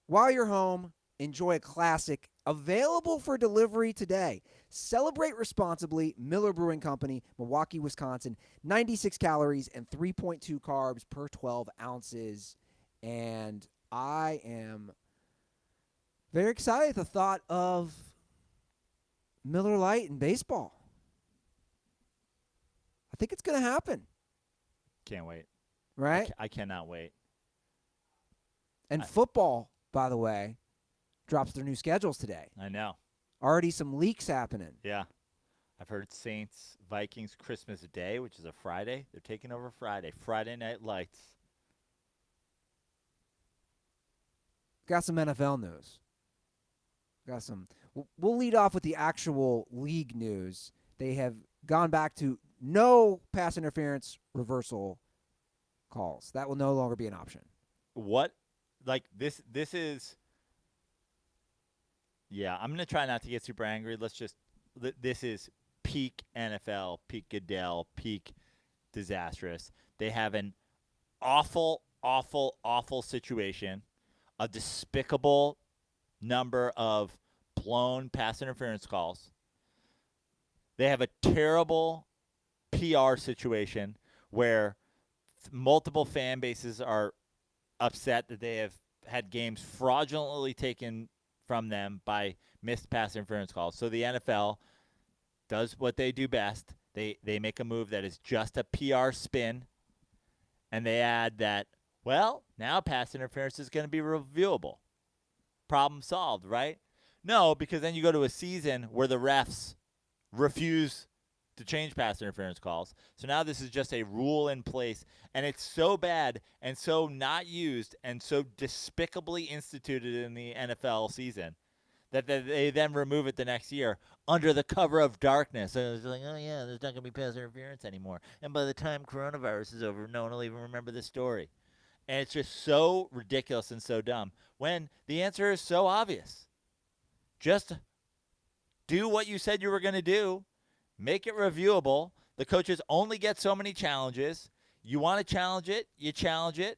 While you're home, enjoy a classic. Available for delivery today. Celebrate responsibly. Miller Brewing Company, Milwaukee, Wisconsin. 96 calories and 3.2 carbs per 12 ounces. And I am very excited at the thought of Miller Lite in baseball. I think it's going to happen. Can't wait. Right? I cannot wait. And football, by the way, drops their new schedules today. I know. Already some leaks happening. Yeah. I've heard Saints, Vikings, Christmas Day, which is a Friday. They're taking over Friday. Friday Night Lights. Got some NFL news. Got some. We'll lead off with the actual league news. They have gone back to no pass interference reversal calls. That will no longer be an option. What? Like, this is... Yeah, I'm going to try not to get super angry. This is peak NFL, peak Goodell, peak disastrous. They have an awful, awful, awful situation, a despicable number of blown pass interference calls. They have a terrible PR situation where multiple fan bases are upset that they have had games fraudulently taken from them by missed pass interference calls. So the NFL does what they do best. They make a move that is just a PR spin, and they add that, well, now pass interference is going to be reviewable. Problem solved, right? No, because then you go to a season where the refs refuse to change pass interference calls. So now this is just a rule in place, and it's so bad and so not used and so despicably instituted in the NFL season that they then remove it the next year under the cover of darkness. And it's like, oh, yeah, there's not going to be pass interference anymore. And by the time coronavirus is over, no one will even remember this story. And it's just so ridiculous and so dumb when the answer is so obvious. Just do what you said you were going to do. Make it reviewable. The coaches only get so many challenges. You want to challenge it, you challenge it.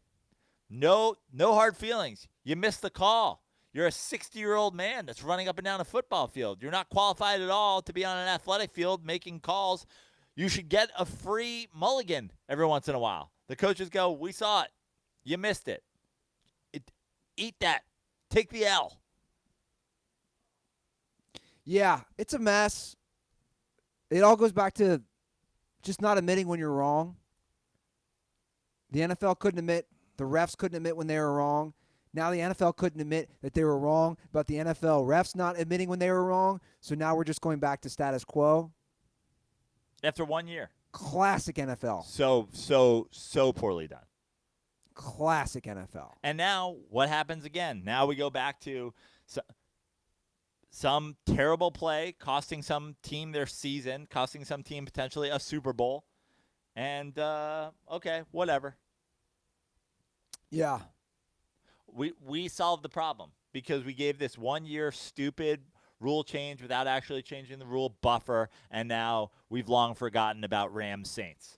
No hard feelings. You missed the call. You're a 60-year-old man that's running up and down a football field. You're not qualified at all to be on an athletic field making calls. You should get a free mulligan every once in a while. The coaches go, we saw it. You missed it. Eat that. Take the L. Yeah, it's a mess. It all goes back to just not admitting when you're wrong. The NFL couldn't admit. The refs couldn't admit when they were wrong. Now the NFL couldn't admit that they were wrong, but the NFL refs not admitting when they were wrong. So now we're just going back to status quo. After 1 year. Classic NFL. So poorly done. Classic NFL. And now what happens again? Now we go back to some terrible play costing some team their season, costing some team potentially a Super Bowl. And, okay, whatever. Yeah. We solved the problem because we gave this 1 year stupid rule change without actually changing the rule buffer, and now we've long forgotten about Rams Saints.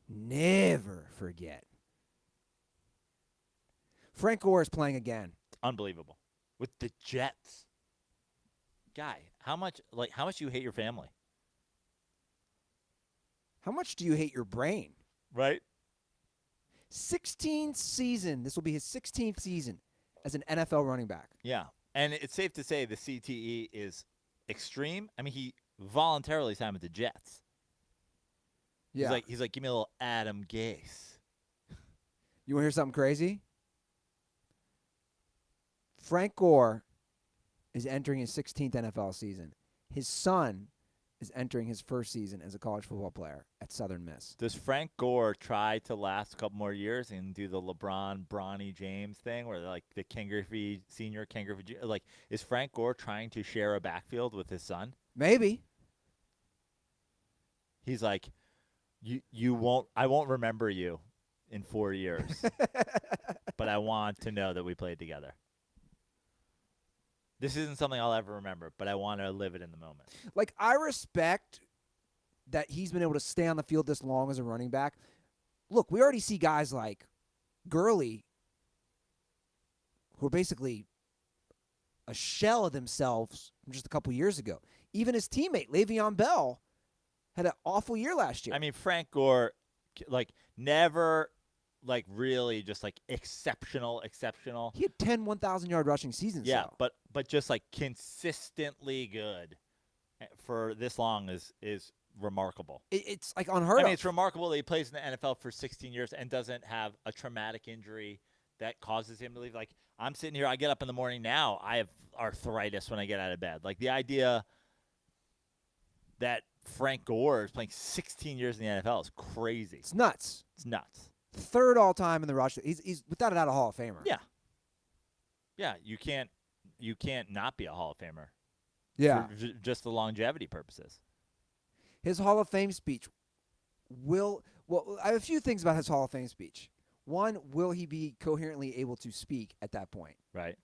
Never forget. Frank Gore is playing again. Unbelievable. With the Jets. Guy, how much do you hate your family? How much do you hate your brain? Right? 16th season. This will be his 16th season as an NFL running back. Yeah. And it's safe to say the CTE is extreme. I mean, he voluntarily signed with the Jets. Yeah. He's like, give me a little Adam Gase. You want to hear something crazy? Frank Gore is entering his 16th NFL season. His son is entering his first season as a college football player at Southern Miss. Does Frank Gore try to last a couple more years and do the LeBron, Bronny James thing where like the Ken Griffey Senior, Ken Griffey, like is Frank Gore trying to share a backfield with his son? Maybe. He's like, I won't remember you in 4 years, but I want to know that we played together. This isn't something I'll ever remember, but I want to live it in the moment. Like, I respect that he's been able to stay on the field this long as a running back. Look, we already see guys like Gurley who are basically a shell of themselves from just a couple years ago. Even his teammate, Le'Veon Bell, had an awful year last year. I mean, Frank Gore, like, never like really just like exceptional. He had 10 1,000-yard rushing seasons. Yeah, though. but just like consistently good for this long is remarkable. It's like unheard I of. mean, it's remarkable that he plays in the NFL for 16 years and doesn't have a traumatic injury that causes him to leave. Like, I'm sitting here, I get up in the morning now, I have arthritis when I get out of bed. Like, the idea that Frank Gore is playing 16 years in the NFL is crazy. It's nuts. It's nuts. Third all-time in the rush. He's without a doubt a Hall of Famer. Yeah. Yeah, you can't not be a Hall of Famer. Yeah. For just the longevity purposes. His Hall of Fame speech I have a few things about his Hall of Fame speech. One, will he be coherently able to speak at that point? Right.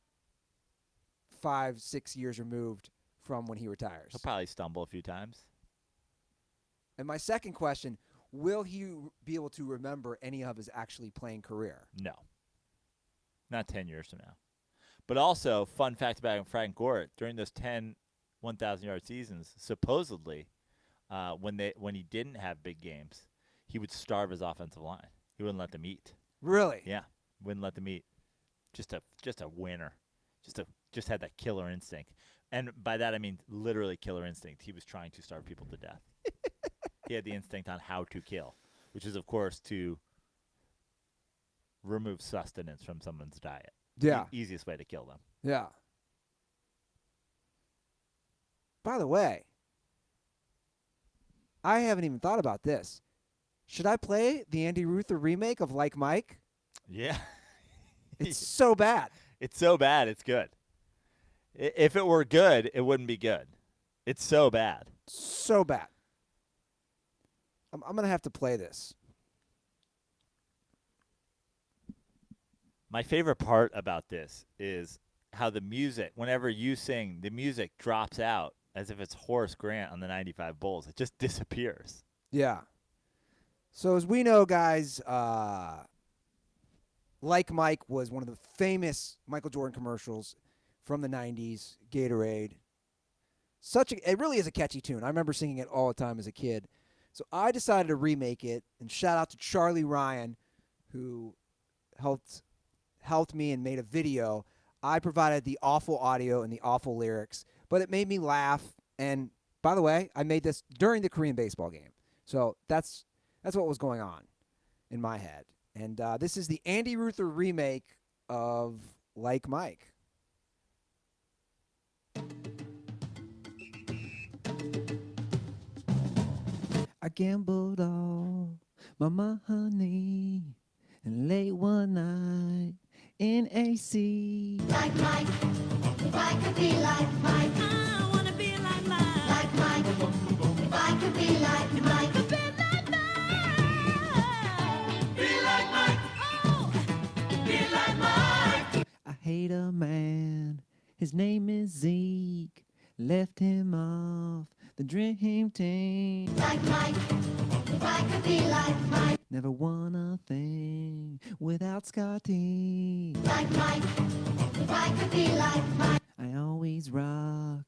5-6 years removed from when he retires. He'll probably stumble a few times. And my second question, will he be able to remember any of his actually playing career? No. Not 10 years from now. But also, fun fact about Frank Gore, during those 10 1,000-yard seasons, supposedly, when he didn't have big games, he would starve his offensive line. He wouldn't let them eat. Really? Yeah, wouldn't let them eat. Just a winner. Just had that killer instinct. And by that I mean literally killer instinct. He was trying to starve people to death. He had the instinct on how to kill, which is of course to remove sustenance from someone's diet. Yeah. Easiest way to kill them. Yeah. By the way, I haven't even thought about this. Should I play the Andy Ruther remake of Like Mike? Yeah. It's so bad. It's so bad, it's good. If it were good, it wouldn't be good. It's so bad. So bad. I'm going to have to play this. My favorite part about this is how the music, whenever you sing, the music drops out as if it's Horace Grant on the 95 Bulls. It just disappears. Yeah. So as we know, guys, Like Mike was one of the famous Michael Jordan commercials from the 90s, Gatorade. It really is a catchy tune. I remember singing it all the time as a kid. So I decided to remake it, and shout out to Charlie Ryan, who helped me and made a video. I provided the awful audio and the awful lyrics, but it made me laugh. And by the way, I made this during the Korean baseball game. So that's what was going on in my head. And this is the Andy Ruther remake of Like Mike. I gambled all my money and late one night in AC. Like Mike, if I could be like Mike, I wanna be like Mike. Like Mike, if I could be like Mike, be like Mike. Be like Mike, oh, be like Mike. I hate a man, his name is Zeke. Left him off the dream team. Like Mike, if I could be like Mike. Never won a thing without Scotty. Like Mike, if I could be like Mike. I always rock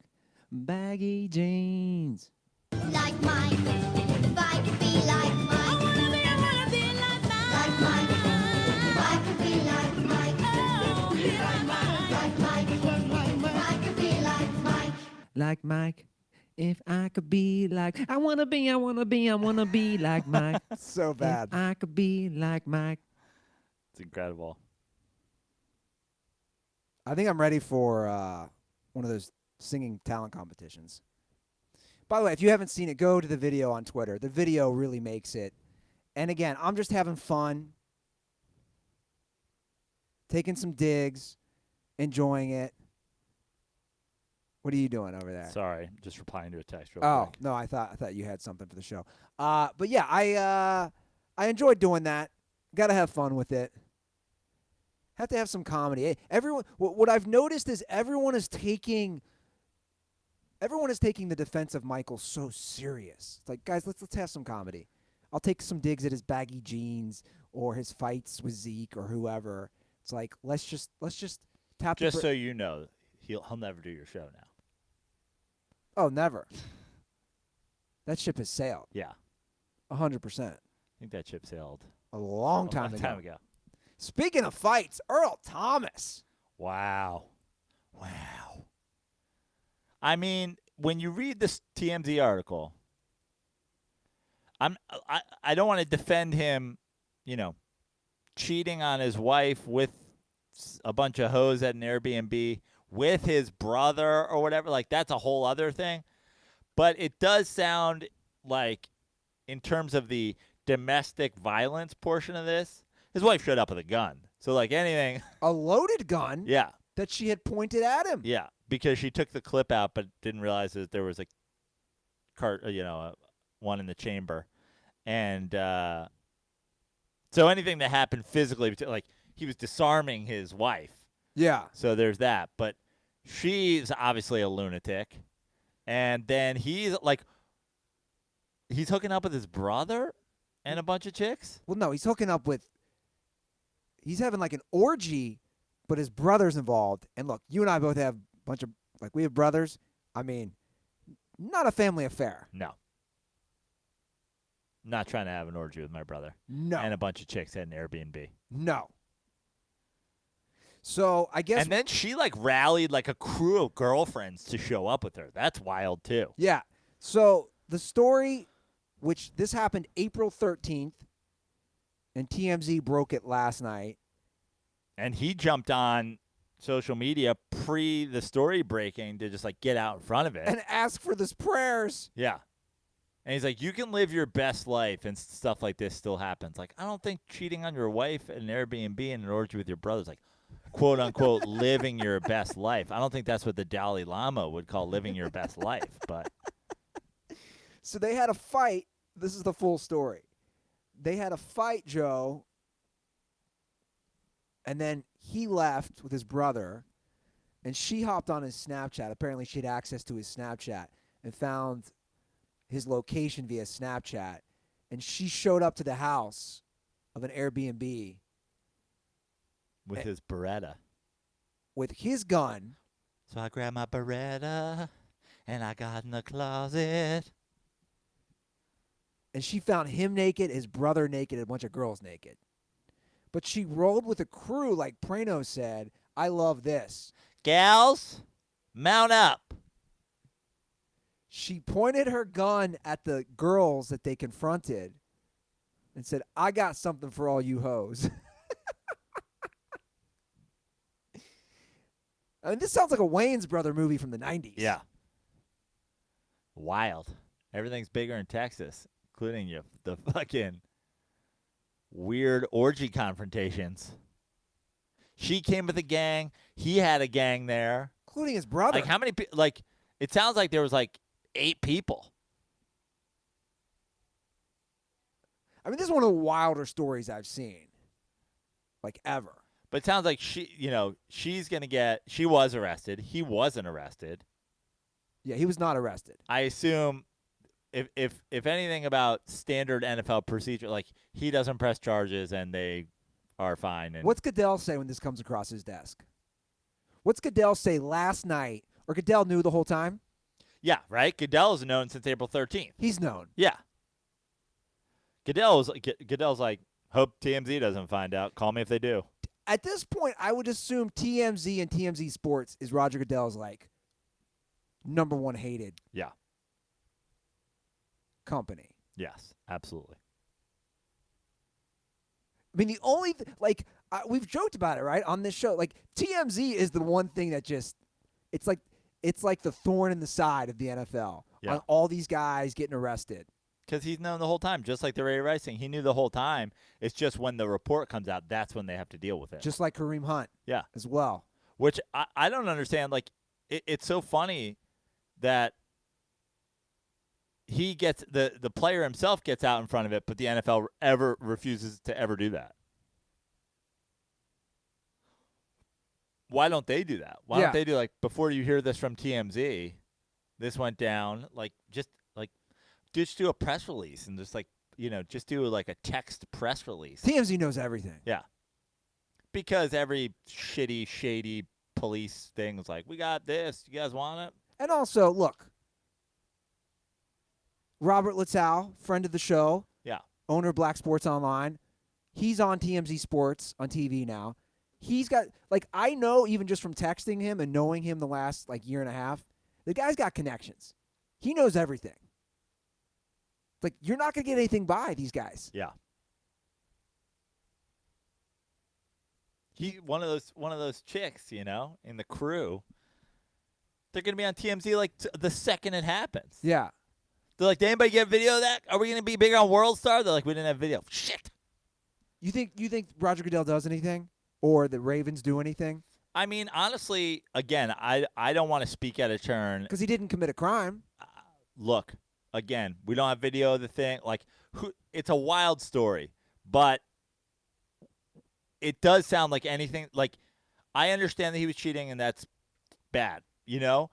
baggy jeans. Like Mike, if I could be like Mike. I wanna be like Mike. Like Mike, if I could be like Mike. Oh, be like Mike. Like Mike, if I could be like Mike. Like Mike, if I could be like, I wanna be like Mike. So bad. If I could be like Mike. It's incredible. I think I'm ready for one of those singing talent competitions. By the way, if you haven't seen it, go to the video on Twitter. The video really makes it. And again, I'm just having fun, taking some digs, enjoying it. What are you doing over there? Sorry, just replying to a text real Oh, quick. no, I thought you had something for the show. But yeah, I enjoyed doing that. Got to have fun with it. Have to have some comedy. Hey, everyone, what I've noticed is everyone is taking the defense of Michael so serious. It's like, guys, let's have some comedy. I'll take some digs at his baggy jeans or his fights with Zeke or whoever. It's like, let's just tap the Just so you know, he'll never do your show now. Oh, never. That ship has sailed. Yeah. 100%. I think that ship sailed A long time Long time ago. Speaking of fights, Earl Thomas. Wow. I mean, when you read this TMZ article, I don't want to defend him, cheating on his wife with a bunch of hoes at an Airbnb with his brother or whatever. Like, that's a whole other thing. But it does sound like, in terms of the domestic violence portion of this, his wife showed up with a gun. So, like, anything. A loaded gun Yeah. that she had pointed at him. Yeah. Because she took the clip out but didn't realize that there was a one in the chamber. And so anything that happened physically, like, he was disarming his wife. Yeah. So there's that. But she's obviously a lunatic. And then he's hooking up with his brother and a bunch of chicks? Well, no, he's hooking up with. He's having like an orgy, but his brother's involved. And look, you and I both have a bunch of, like, we have brothers. I mean, not a family affair. No. Not trying to have an orgy with my brother. No. And a bunch of chicks at an Airbnb. No. So I guess. And then she rallied a crew of girlfriends to show up with her. That's wild too. Yeah. So the story, which this happened April 13th, and TMZ broke it last night. And he jumped on social media pre the story breaking to just get out in front of it. And ask for this prayers. Yeah. And he's like, you can live your best life and stuff like this still happens. Like, I don't think cheating on your wife at an Airbnb and an orgy with your brother's quote unquote living your best life. I don't think that's what the Dalai Lama would call living your best life, but So they had a fight. This is the full story. They had a fight, Joe, and then he left with his brother, and she hopped on his Snapchat. Apparently she had access to his Snapchat and found his location via Snapchat, and she showed up to the house of an Airbnb with his Beretta. with his gun. So I grabbed my Beretta and I got in the closet. And she found him naked, his brother naked, and a bunch of girls naked. But she rolled with a crew, like Prano said. I love this. Gals, mount up. She pointed her gun at the girls that they confronted and said, I got something for all you hoes. I mean, this sounds like a Wayans brother movie from the 90s. Yeah. Wild. Everything's bigger in Texas, including the fucking weird orgy confrontations. She came with a gang. He had a gang there. Including his brother. How many people? It sounds like there was 8 people. I mean, this is one of the wilder stories I've seen, ever. But it sounds like she's going to get – she was arrested. He wasn't arrested. Yeah, he was not arrested. I assume if anything about standard NFL procedure, he doesn't press charges and they are fine. And What's Goodell say when this comes across his desk? What's Goodell say last night? Or Goodell knew the whole time? Yeah, right? Goodell's known since April 13th. He's known. Yeah. Goodell's like, hope TMZ doesn't find out. Call me if they do. At this point, I would assume TMZ and TMZ Sports is Roger Goodell's number one hated Yeah. company. Yes, absolutely. I mean, the only we've joked about it, right, on this show. TMZ is the one thing that just it's like the thorn in the side of the NFL. Yeah. On all these guys getting arrested. Because he's known the whole time, just like the Ray Rice thing. He knew the whole time. It's just when the report comes out, that's when they have to deal with it. Just like Kareem Hunt. Yeah. As well. Which I don't understand. It's so funny that he gets the player himself gets out in front of it, but the NFL ever refuses to ever do that. Why don't they do that? Why don't they do before you hear this from TMZ, this went down, just do a press release and just do a text press release. TMZ knows everything. Yeah. Because every shitty, shady police thing was we got this. You guys want it? And also, look, Robert Littal, friend of the show, Yeah. owner of Black Sports Online, He's on TMZ Sports on TV now. He's got, like, I know even just from texting him and knowing him the last, like, year and a half, the guy's got connections. He knows everything. Like, you're not going to get anything by these guys. Yeah. He one of those chicks, in the crew. They're going to be on TMZ like the second it happens. Yeah. They're like, did anybody get video of that? Are we going to be bigger on World Star? They're like, we didn't have video. Shit. You think Roger Goodell does anything? Or the Ravens do anything? I mean, honestly, again, I don't want to speak out of turn. Because he didn't commit a crime. Look, again, we don't have video of the thing. Like, it's a wild story, but it does sound like anything. Like, I understand that he was cheating, and that's bad,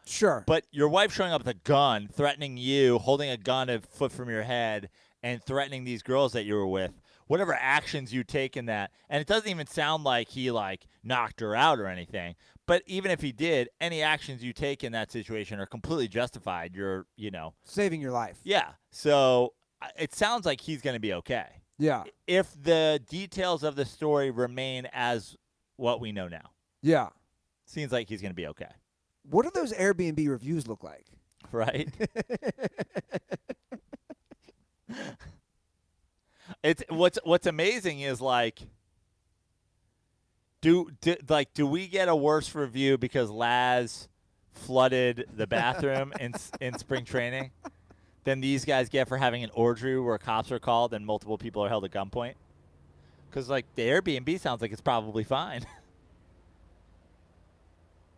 Sure. But your wife showing up with a gun, threatening you, holding a gun a foot from your head, and threatening these girls that you were with, whatever actions you take in that, and it doesn't even sound like he, like, knocked her out or anything, but even if he did, any actions you take in that situation are completely justified. You're, Saving your life. Yeah. So it sounds like he's going to be okay. Yeah. If the details of the story remain as what we know now. Yeah. Seems like he's going to be okay. What do those Airbnb reviews look like? Right? It's what's amazing is, like, do we get a worse review because Laz flooded the bathroom in spring training than these guys get for having an orgy where cops are called and multiple people are held at gunpoint? Because, like, the Airbnb sounds like it's probably fine.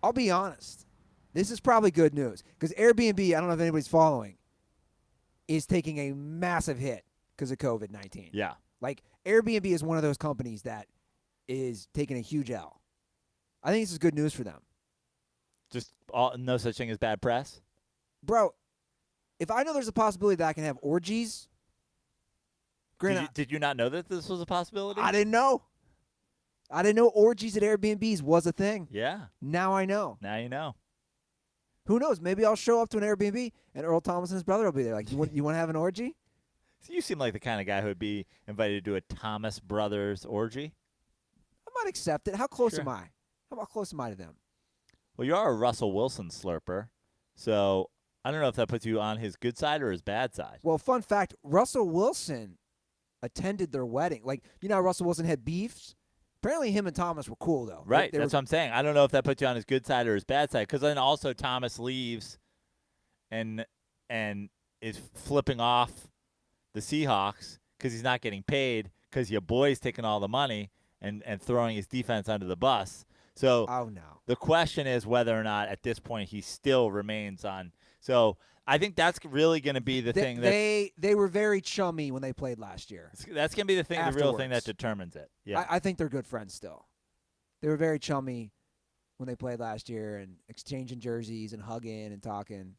I'll be honest. This is probably good news. Because Airbnb, I don't know if anybody's following, is taking a massive hit because of COVID-19. Yeah. Like, Airbnb is one of those companies that is taking a huge L. I think this is good news for them. Just no such thing as bad press? Bro, if I know there's a possibility that I can have orgies, Did you not know that this was a possibility? I didn't know. I didn't know orgies at Airbnbs was a thing. Yeah. Now I know. Now you know. Who knows? Maybe I'll show up to an Airbnb and Earl Thomas and his brother will be there. Like, you want to have an orgy? So you seem like the kind of guy who would be invited to a Thomas Brothers orgy. I might accept it. How close Sure. am I? How close am I to them? Well, you are a Russell Wilson slurper, so I don't know if that puts you on his good side or his bad side. Well, fun fact, Russell Wilson attended their wedding. Like, how Russell Wilson had beefs? Apparently him and Thomas were cool, though. Right, They that's were, what I'm saying. I don't know if that puts you on his good side or his bad side, because then also Thomas leaves and is flipping off the Seahawks because he's not getting paid because your boy's taking all the money and throwing his defense under the bus. So oh, no. the question is whether or not at this point he still remains on. So I think that's really going to be the thing. They were very chummy when they played last year. That's going to be the thing, the real thing that Afterwards. determines it. Yeah. I think they're good friends still. They were very chummy when they played last year and exchanging jerseys and hugging and talking.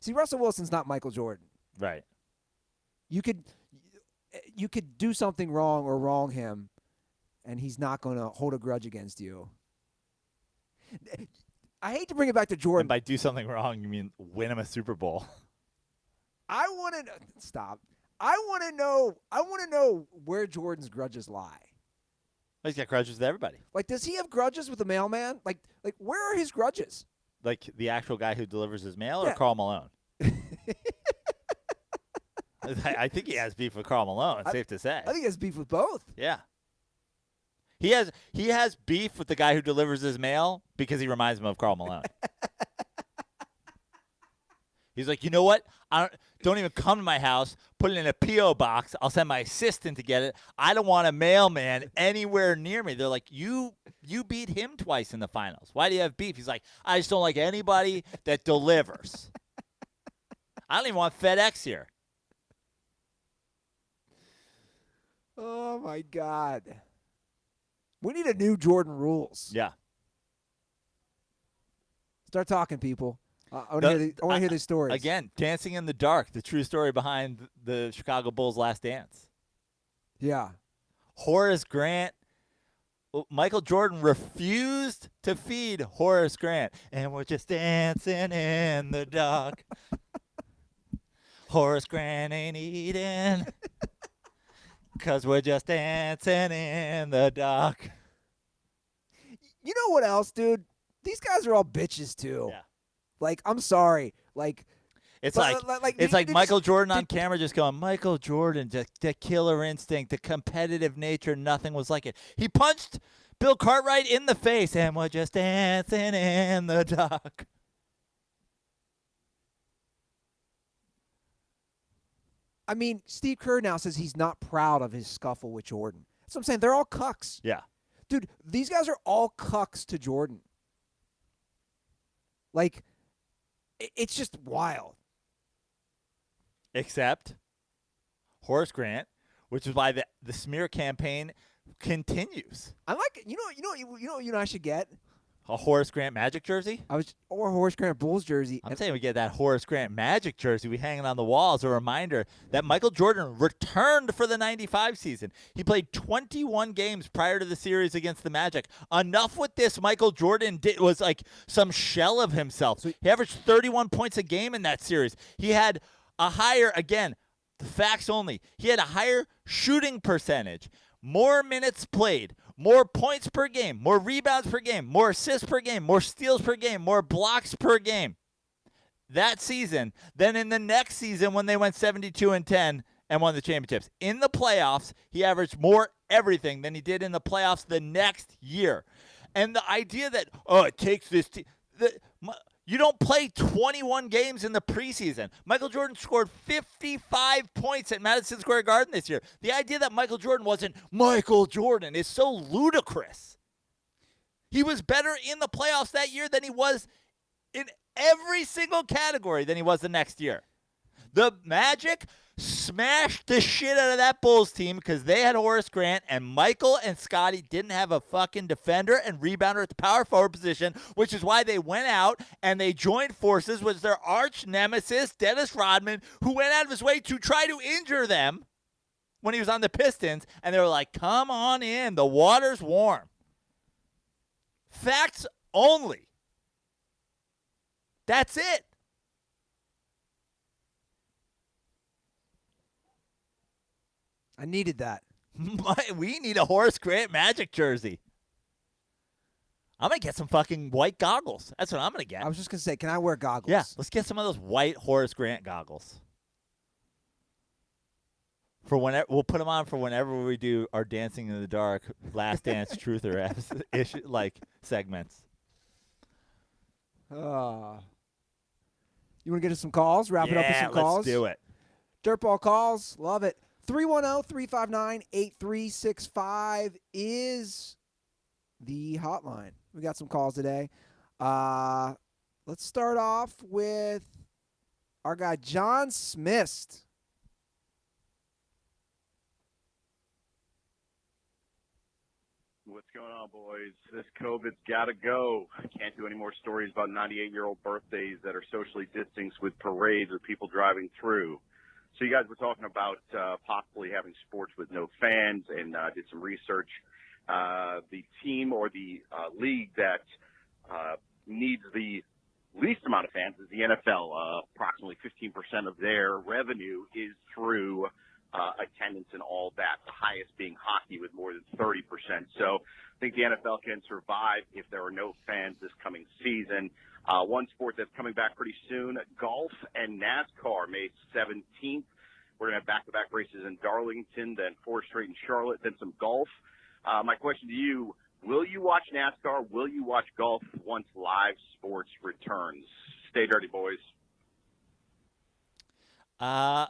See, Russell Wilson's not Michael Jordan. Right. You could do something wrong or wrong him, and he's not going to hold a grudge against you. I hate to bring it back to Jordan. And by do something wrong, you mean win him a Super Bowl. I want to stop. I want to know where Jordan's grudges lie. He's got grudges with everybody. Like, does he have grudges with the mailman? Like where are his grudges? Like the actual guy who delivers his mail, Yeah. or Karl Malone? I think he has beef with Karl Malone. Safe to say. I think he has beef with both. Yeah. He has beef with the guy who delivers his mail because he reminds him of Karl Malone. He's like, you know what? Don't even come to my house. Put it in a P.O. box. I'll send my assistant to get it. I don't want a mailman anywhere near me. They're like, you beat him twice in the finals. Why do you have beef? He's like, I just don't like anybody that delivers. I don't even want FedEx here. Oh my God. We need a new Jordan rules. Yeah. Start talking, people. I want to hear these stories. Again, Dancing in the Dark, the true story behind the Chicago Bulls' last dance. Yeah. Horace Grant. Michael Jordan refused to feed Horace Grant. And we're just dancing in the dark. Horace Grant ain't eating. 'Cause we're just dancing in the dark. You know what else, dude? These guys are all bitches too. Yeah. Like, I'm sorry. Like, It's but, like they- it's like they Michael just- Jordan on they- camera just going, Michael Jordan, just the killer instinct, the competitive nature, nothing was like it. He punched Bill Cartwright in the face, and we're just dancing in the dark. I mean, Steve Kerr now says he's not proud of his scuffle with Jordan. That's what I'm saying. They're all cucks. Yeah. Dude, these guys are all cucks to Jordan. Like, it's just wild. Except Horace Grant, which is why the smear campaign continues. I like, you know, I should get. A Horace Grant Magic jersey? Or Horace Grant Bulls jersey. I'm saying we get that Horace Grant Magic jersey we hanging on the wall as a reminder that Michael Jordan returned for the 95 season. He played 21 games prior to the series against the Magic. Enough with this. Michael Jordan was like some shell of himself. He averaged 31 points a game in that series. He had a higher, again, the facts only, he had a higher shooting percentage, more minutes played, more points per game, more rebounds per game, more assists per game, more steals per game, more blocks per game that season than in the next season when they went 72-10 and won the championships. In the playoffs, he averaged more everything than he did in the playoffs the next year. And the idea that, it takes this team. You don't play 21 games in the preseason. Michael Jordan scored 55 points at Madison Square Garden this year. The idea that Michael Jordan wasn't Michael Jordan is so ludicrous. He was better in the playoffs that year than he was in every single category than he was the next year. The Magic smashed the shit out of that Bulls team because they had Horace Grant, and Michael and Scottie didn't have a fucking defender and rebounder at the power forward position, which is why they went out and they joined forces with their arch nemesis, Dennis Rodman, who went out of his way to try to injure them when he was on the Pistons, and they were like, come on in, the water's warm. Facts only. That's it. I needed that. We need a Horace Grant Magic jersey. I'm going to get some fucking white goggles. That's what I'm going to get. I was just going to say, can I wear goggles? Yeah, let's get some of those white Horace Grant goggles. For whenever we'll put them on for whenever we do our Dancing in the Dark, Last Dance, Truth or issue like segments. You want to get us some calls? Wrap it up with some calls? Let's do it. Dirtball calls. Love it. 310-359-8365 is the hotline. We got some calls today. Let's start off with our guy, John Smith. What's going on, boys? This COVID's got to go. I can't do any more stories about 98-year-old birthdays that are socially distanced with parades or people driving through. So you guys were talking about possibly having sports with no fans, and did some research. The team or the league that needs the least amount of fans is the NFL. Approximately 15% of their revenue is through attendance and all that, the highest being hockey with more than 30%. So I think the NFL can survive if there are no fans this coming season. One sport that's coming back pretty soon, golf and NASCAR, May 17th. We're going to have back-to-back races in Darlington, then 4 straight in Charlotte, then some golf. My question to you, will you watch NASCAR? Will you watch golf once live sports returns? Stay dirty, boys.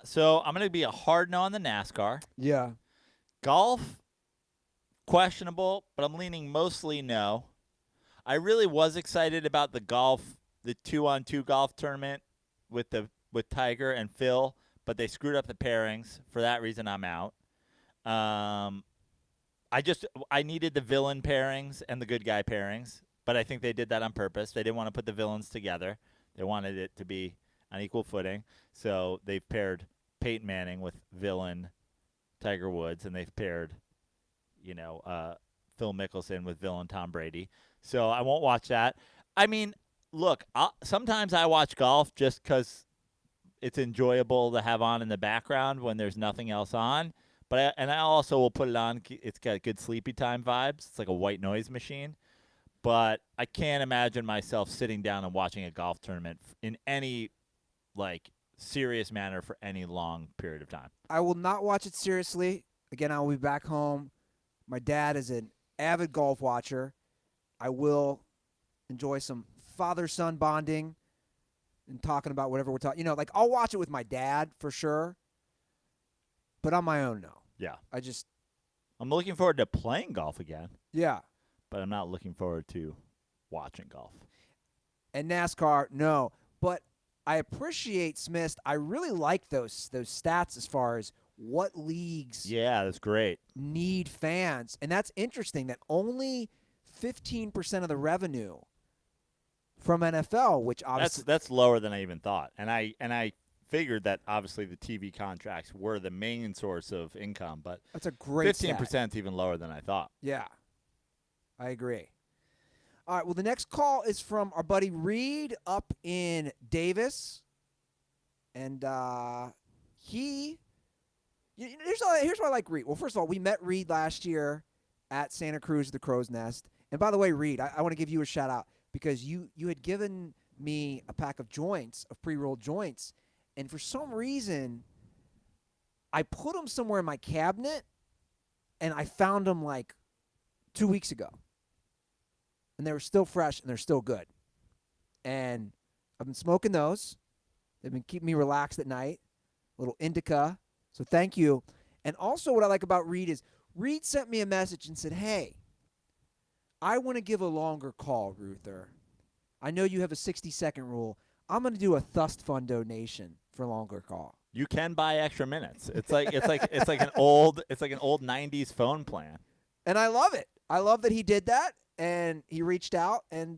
So I'm going to be a hard no on the NASCAR. Yeah. Golf, questionable, but I'm leaning mostly no. I really was excited about the 2-on-2 golf tournament with Tiger and Phil, but they screwed up the pairings. For that reason, I'm out. I needed the villain pairings and the good guy pairings, but I think they did that on purpose. They didn't want to put the villains together. They wanted it to be on equal footing. So they've paired Peyton Manning with villain Tiger Woods, and they've paired, Phil Mickelson with villain Tom Brady. So I won't watch that. I mean, look, sometimes I watch golf just because it's enjoyable to have on in the background when there's nothing else on. But I also will put it on. It's got good sleepy time vibes. It's like a white noise machine. But I can't imagine myself sitting down and watching a golf tournament in any like serious manner for any long period of time. I will not watch it seriously. Again, I will be back home. My dad is an avid golf watcher. I will enjoy some father-son bonding and talking about whatever we're talking. Like I'll watch it with my dad for sure, but on my own, no. Yeah. I'm looking forward to playing golf again, yeah. but I'm not looking forward to watching golf. And NASCAR, no. But I appreciate Smith. I really like those stats as far as what leagues Yeah, that's great. need fans. And that's interesting that only 15% of the revenue from NFL, which obviously That's lower than I even thought. And I figured that obviously the TV contracts were the main source of income, but that's a great 15% stat. is even lower than I thought. Yeah, I agree. All right, well, the next call is from our buddy Reed up in Davis. And here's why I like Reed. Well, first of all, we met Reed last year at Santa Cruz, the Crow's Nest. And by the way, Reed, I want to give you a shout-out because you had given me a pack of joints, of pre-rolled joints, and for some reason, I put them somewhere in my cabinet, and I found them like 2 weeks ago. And they were still fresh, and they're still good. And I've been smoking those. They've been keeping me relaxed at night. A little indica. So thank you. And also what I like about Reed is Reed sent me a message and said, hey, I want to give a longer call, Ruther. I know you have a 60-second rule. I'm going to do a Thust Fund donation for a longer call. You can buy extra minutes. It's like an old 90s phone plan. And I love it. I love that he did that, and he reached out, and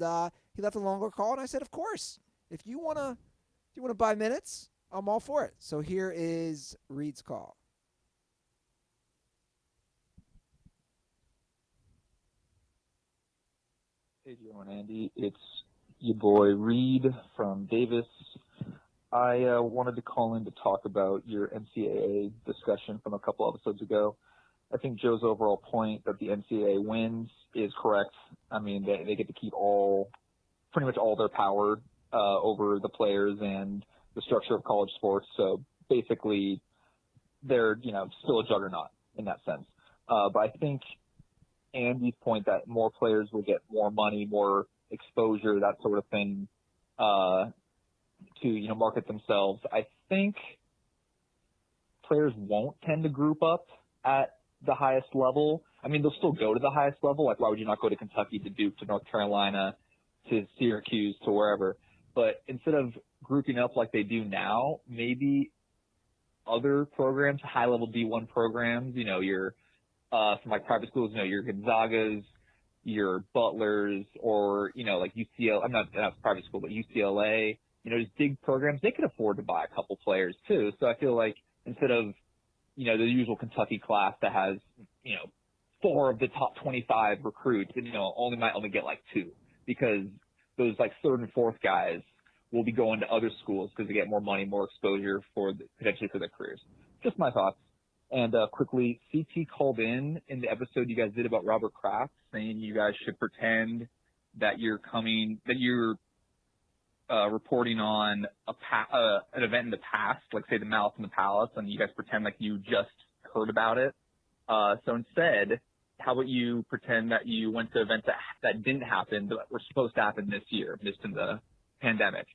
he left a longer call, and I said, of course. If you want to buy minutes, I'm all for it. So here is Reed's call. Hey, Joe and Andy. It's your boy Reed from Davis. I wanted to call in to talk about your NCAA discussion from a couple episodes ago. I think Joe's overall point that the NCAA wins is correct. I mean, they get to keep pretty much all their power over the players and the structure of college sports. So basically, they're still a juggernaut in that sense. But I think Andy's point that more players will get more money, more exposure, that sort of thing, to market themselves. I think players won't tend to group up at the highest level. I mean, they'll still go to the highest level. Like, why would you not go to Kentucky, to Duke, to North Carolina, to Syracuse, to wherever? But instead of grouping up like they do now, maybe other programs, high-level D1 programs, your from like private schools, your Gonzagas, your Butlers, or like UCLA. I'm not private school, but UCLA. Just big programs. They could afford to buy a couple players too. So I feel like instead of the usual Kentucky class that has 4 of the top 25 recruits, and might only get like 2, because those like 3rd and 4th guys will be going to other schools because they get more money, more exposure potentially for their careers. Just my thoughts. And quickly, CT called in the episode you guys did about Robert Kraft, saying you guys should pretend that you're reporting on an event in the past, like say the Malice in the Palace, and you guys pretend like you just heard about it. So instead, how about you pretend that you went to events that didn't happen, that were supposed to happen this year, missed in the pandemic?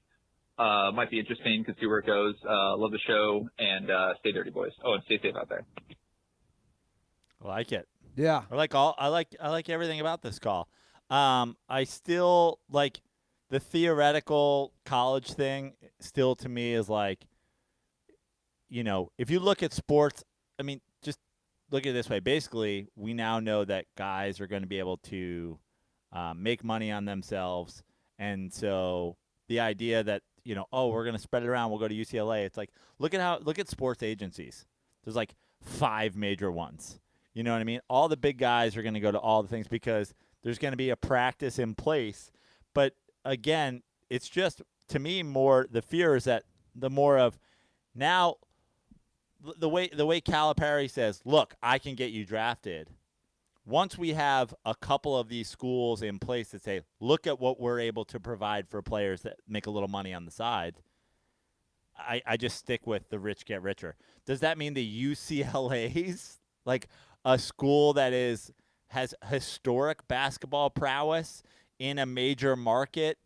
Might be interesting to see where it goes. Love the show, and stay dirty, boys. Oh, and stay safe out there. I like it. Yeah. I like everything about this call. I still like the theoretical college thing. Still, to me, is like, if you look at sports, I mean, just look at it this way. Basically, we now know that guys are going to be able to make money on themselves, and so the idea that we're going to spread it around, we'll go to UCLA. It's like, look at sports agencies. There's like 5 major ones. You know what I mean? All the big guys are going to go to all the things because there's going to be a practice in place. But again, it's just, to me, more the fear is that the more of now, the way Calipari says, look, I can get you drafted. Once we have a couple of these schools in place that say, look at what we're able to provide for players that make a little money on the side, I just stick with the rich get richer. Does that mean the UCLA's, like a school that has historic basketball prowess in a major market,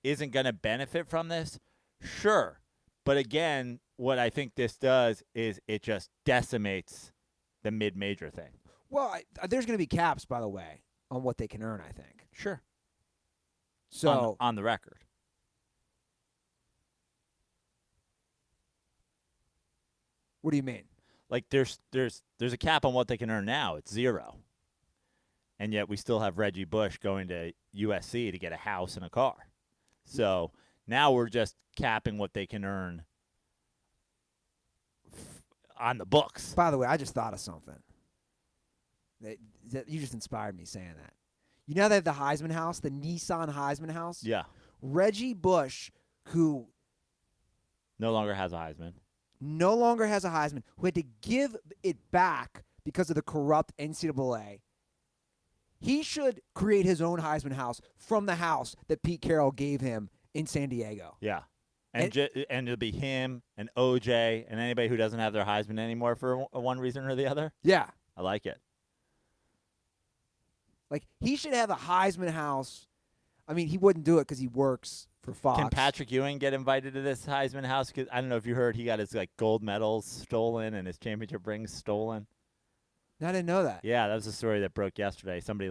isn't going to benefit from this? Sure. But again, what I think this does is it just decimates the mid-major thing. Well, there's going to be caps, by the way, on what they can earn, I think. Sure. So on the record. what do you mean? Like there's a cap on what they can earn now. It's 0. And yet we still have Reggie Bush going to USC to get a house and a car. So now we're just capping what they can earn on the books. By the way, I just thought of something. You just inspired me saying that. You know they have the Heisman House, the Nissan Heisman House? Yeah. Reggie Bush, who No longer has a Heisman. no longer has a Heisman, who had to give it back because of the corrupt NCAA, he should create his own Heisman House from the house that Pete Carroll gave him in San Diego. Yeah. And it'll be him and OJ and anybody who doesn't have their Heisman anymore for one reason or the other. Yeah. I like it. Like, he should have a Heisman House. I mean, he wouldn't do it because he works for Fox. Can Patrick Ewing get invited to this Heisman House? 'Cause I don't know if you heard he got his gold medals stolen and his championship rings stolen. I didn't know that. Yeah, that was a story that broke yesterday. Somebody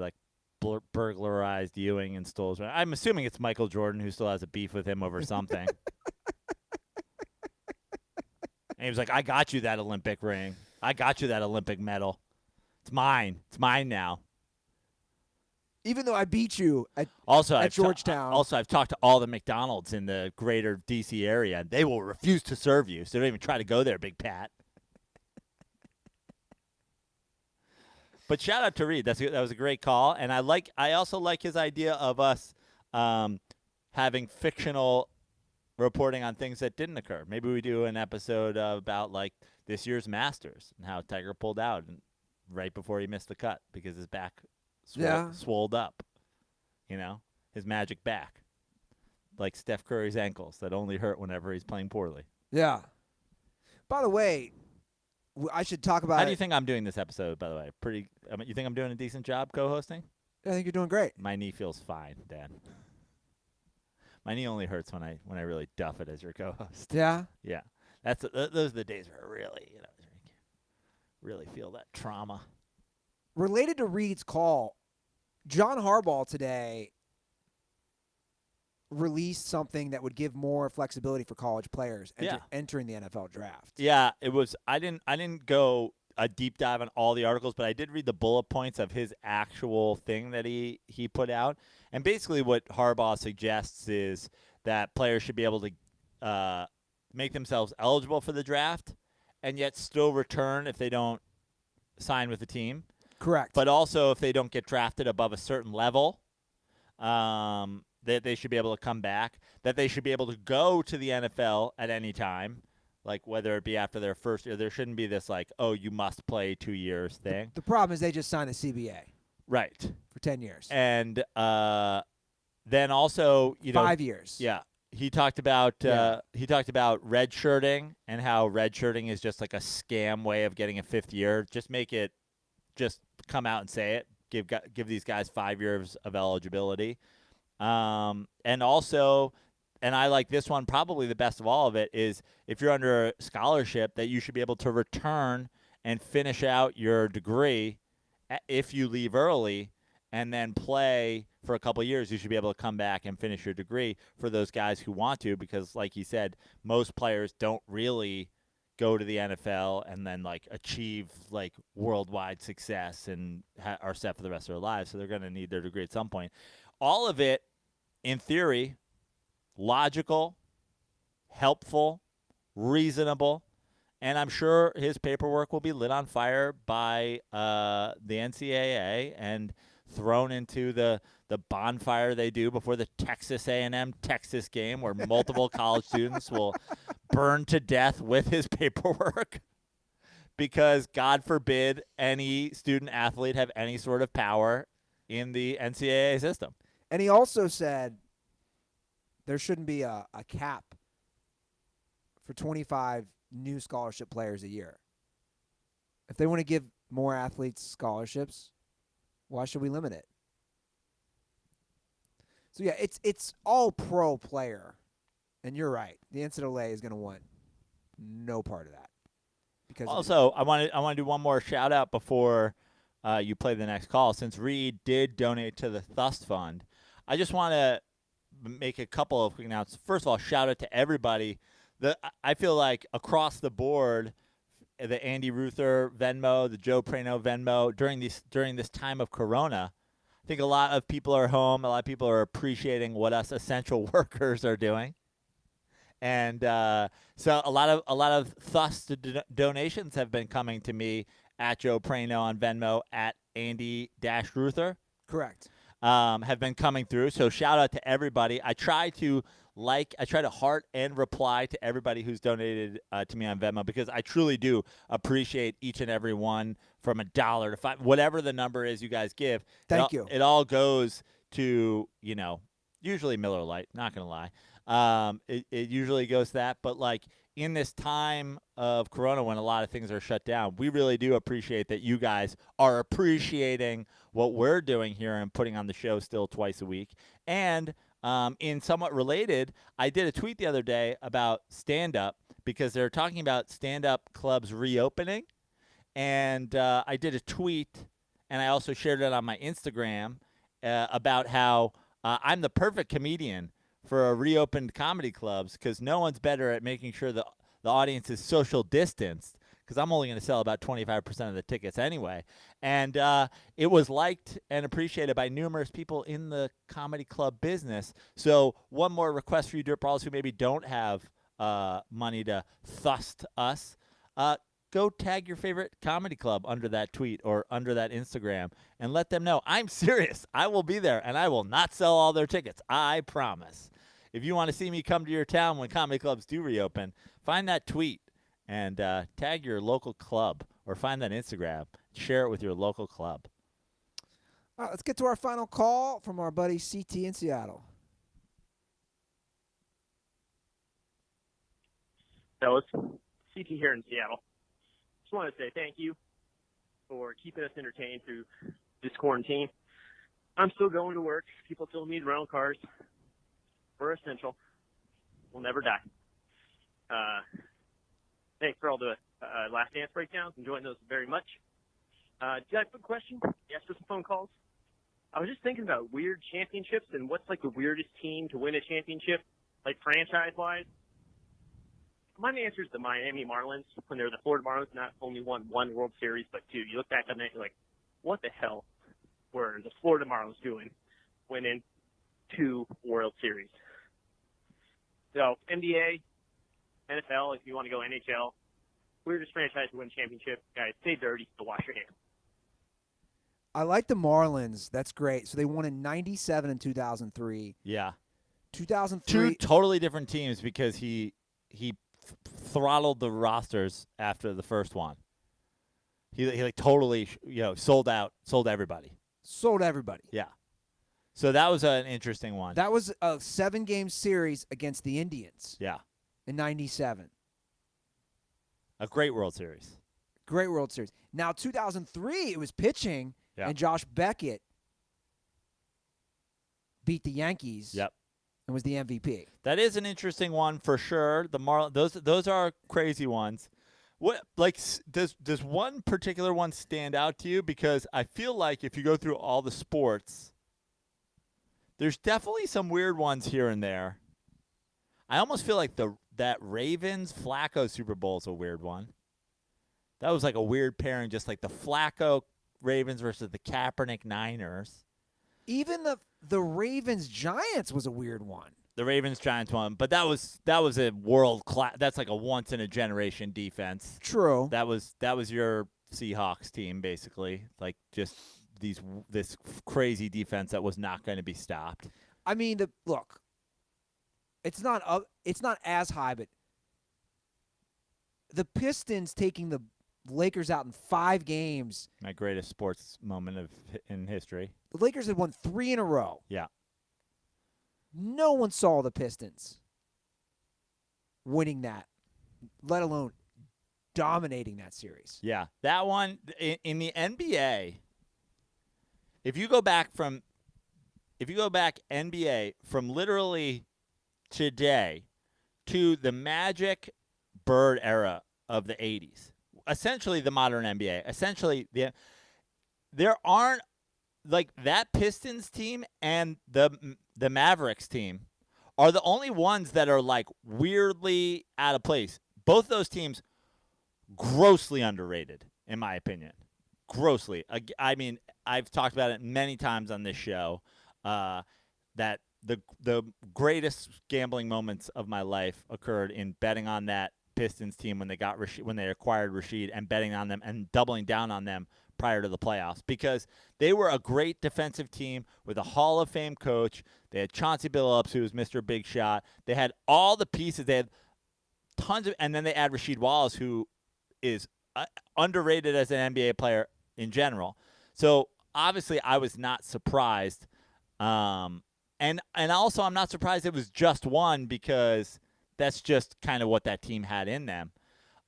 burglarized Ewing and stole his. I'm assuming it's Michael Jordan who still has a beef with him over something. And he was like, "I got you that Olympic ring. I got you that Olympic medal. It's mine. It's mine now." Even though I beat you at I've Georgetown. I've talked to all the McDonald's in the greater D.C. area. They will refuse to serve you, so don't even try to go there, Big Pat. But shout out to Reed. That was a great call, and I also like his idea of us having fictional reporting on things that didn't occur. Maybe we do an episode about this year's Masters and how Tiger pulled out right before he missed the cut because his back swolled up. You know, his magic back, like Steph Curry's ankles that only hurt whenever he's playing poorly. Yeah. By the way, I should talk about. How do you think I'm doing this episode? By the way, you think I'm doing a decent job co-hosting? I think you're doing great. My knee feels fine, Dan. My knee only hurts when I really duff it as your co-host. Yeah. Yeah, those are the days where I really feel that trauma. Related to Reed's call, John Harbaugh today released something that would give more flexibility for college players entering the NFL draft. Yeah, it was. I didn't go a deep dive on all the articles, but I did read the bullet points of his actual thing that he put out. And basically what Harbaugh suggests is that players should be able to make themselves eligible for the draft and yet still return if they don't sign with the team. Correct. But also if they don't get drafted above a certain level, that they should be able to come back, that they should be able to go to the NFL at any time, like whether it be after their first year. There shouldn't be this you must play 2 years thing. The problem is they just signed a CBA. Right. For 10 years. And then also, 5 years. Yeah. He talked about redshirting and how redshirting is just like a scam way of getting a 5th year. Just come out and say it. Give these guys 5 years of eligibility. And also, and I like this one probably the best of all of it, is if you're under a scholarship that you should be able to return and finish out your degree if you leave early and then play for a couple of years. You should be able to come back and finish your degree for those guys who want to, because like he said, most players don't really go to the NFL and then achieve worldwide success and are set for the rest of their lives. So they're going to need their degree at some point. All of it, in theory, logical, helpful, reasonable, and I'm sure his paperwork will be lit on fire by the NCAA and thrown into the bonfire they do before the Texas A&M Texas game, where multiple college students will burn to death with his paperwork. because God forbid any student athlete have any sort of power in the NCAA system. And he also said there shouldn't be a cap for 25 new scholarship players a year. If they want to give more athletes scholarships, why should we limit it? So, yeah, it's all pro player. And you're right. The NCAA is going to want no part of that. Because Also, I want to do one more shout out before you play the next call. Since Reed did donate to the Thust Fund, I just want to make a couple of quick announcements. First of all, shout out to everybody. I feel like across the board, the Andy Ruther Venmo, the Joe Prano Venmo during this time of Corona, I think a lot of people are home. A lot of people are appreciating what us essential workers are doing. And so a lot of Thust donations have been coming to me at Joe Prano on Venmo, at Andy-Ruther. correct. Have been coming through. So shout out to everybody. I try to heart and reply to everybody who's donated to me on Venmo, because I truly do appreciate each and every one, from $1 to $5, whatever the number is you guys give. Thank you. It all goes to, usually Miller Lite, not going to lie. It usually goes to that. But like in this time of Corona, when a lot of things are shut down, we really do appreciate that you guys are appreciating what we're doing here and putting on the show still twice a week. And in somewhat related, I did a tweet the other day about stand-up, because they're talking about stand-up clubs reopening. And I did a tweet, and I also shared it on my Instagram about how I'm the perfect comedian for reopened comedy clubs, because no one's better at making sure the audience is social distanced, because I'm only going to sell about 25% of the tickets anyway. And it was liked and appreciated by numerous people in the comedy club business. So one more request for you dirtballs who maybe don't have money to thust us. Go tag your favorite comedy club under that tweet or under that Instagram and let them know. I'm serious. I will be there, and I will not sell all their tickets. I promise. If you want to see me come to your town when comedy clubs do reopen, find that tweet and tag your local club, or find that Instagram. Share it with your local club. All right, let's get to our final call from our buddy CT in Seattle. Fellas, CT here in Seattle. Just want to say thank you for keeping us entertained through this quarantine. I'm still going to work. People still need rental cars. We're essential. We'll never die. Thanks for all the last dance breakdowns. Enjoying those very much. Got a quick question? Yes, for some phone calls. I was just thinking about weird championships and what's like the weirdest team to win a championship, like franchise-wise. My answer is the Miami Marlins, when they're the Florida Marlins, not only won one World Series, but two. You look back on that, you're like, what the hell were the Florida Marlins doing winning 2 World Series? So, NBA, NFL, if you want to go NHL, weirdest franchise to win championship. Guys, stay dirty, so wash your hands. I like the Marlins. That's great. So they won in 97 and 2003. Yeah. 2003. Two totally different teams, because he throttled the rosters after the first one. He like totally sold everybody. Sold everybody. Yeah. So that was an interesting one. That was a 7-game series against the Indians Yeah. in 97. A great World Series. Great World Series. Now, 2003, it was pitching, Yeah. and Josh Beckett beat the Yankees Yep. and was the MVP. That is an interesting one for sure. The those are crazy ones. What does one particular one stand out to you? Because I feel like if you go through all the sports, there's definitely some weird ones here and there. I almost feel like that Ravens Flacco Super Bowl is a weird one. That was like a weird pairing, just like the Flacco Ravens versus the Kaepernick Niners. Even the Ravens Giants was a weird one. The Ravens Giants one, but that was a world class. That's like a once in a generation defense. True. That was your Seahawks team, basically, like just this crazy defense that was not going to be stopped. I mean, look, it's not as high, but the Pistons taking Lakers out in 5 games. My greatest sports moment in history. The Lakers had won 3 in a row. Yeah. No one saw the Pistons winning that, let alone dominating that series. Yeah. That one in the NBA, if you go back NBA from literally today to the Magic Bird era of the 80s, essentially the modern NBA, essentially there aren't like that Pistons team and the Mavericks team are the only ones that are like weirdly out of place. Both those teams grossly underrated, in my opinion. Grossly. I mean, I've talked about it many times on this show that the greatest gambling moments of my life occurred in betting on that Pistons team when they acquired Rashid and betting on them and doubling down on them prior to the playoffs because they were a great defensive team with a Hall of Fame coach. They had Chauncey Billups, who was Mr. Big Shot. They had all the pieces. They had tons of – and then they add Rasheed Wallace, who is underrated as an NBA player in general. So, obviously, I was not surprised. And also I'm not surprised it was just one because that's just kind of what that team had in them.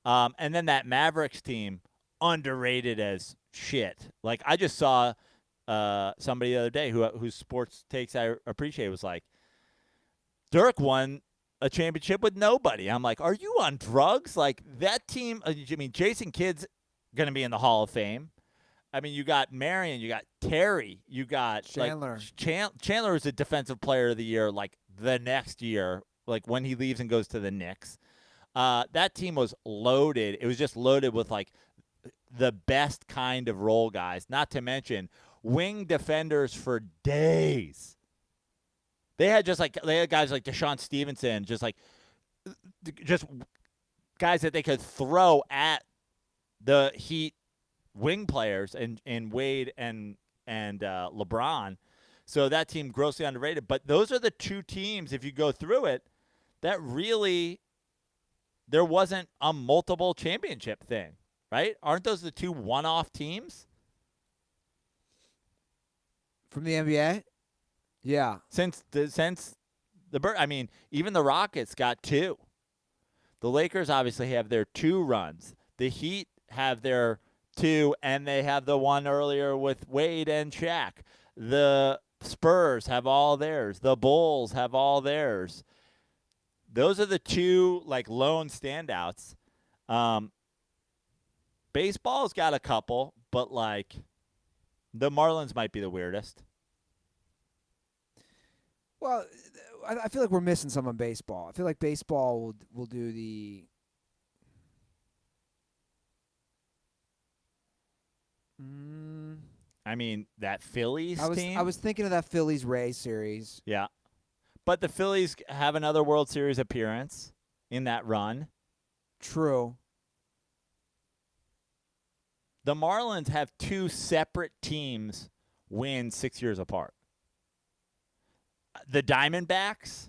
And then that Mavericks team, underrated as shit. Like, I just saw somebody the other day whose sports takes I appreciate was like, Dirk won a championship with nobody. I'm like, are you on drugs? Like, that team, I mean, Jason Kidd's going to be in the Hall of Fame. I mean, you got Marion, you got Terry, you got Chandler. Like, Chandler is a defensive player of the year like the next year, like when he leaves and goes to the Knicks. That team was loaded. It was just loaded with like the best kind of role guys, not to mention wing defenders for days. They had guys like Deshaun Stevenson, just guys that they could throw at the Heat wing players and Wade and LeBron. So that team grossly underrated. But those are the two teams, if you go through it, that really there wasn't a multiple championship thing, right? Aren't those the two one-off teams? From the NBA? Yeah. Since I mean, even the Rockets got 2. The Lakers obviously have their 2 runs. The Heat have their 2, and they have the one earlier with Wade and Shaq. The Spurs have all theirs. The Bulls have all theirs. Those are the 2 like lone standouts. Baseball's got a couple, but like the Marlins might be the weirdest. Well, I feel like we're missing some on baseball. I feel like baseball will do the I mean, that Phillies team? I was thinking of that Phillies-Rays series. Yeah. But the Phillies have another World Series appearance in that run. True. The Marlins have 2 separate teams win 6 years apart. The Diamondbacks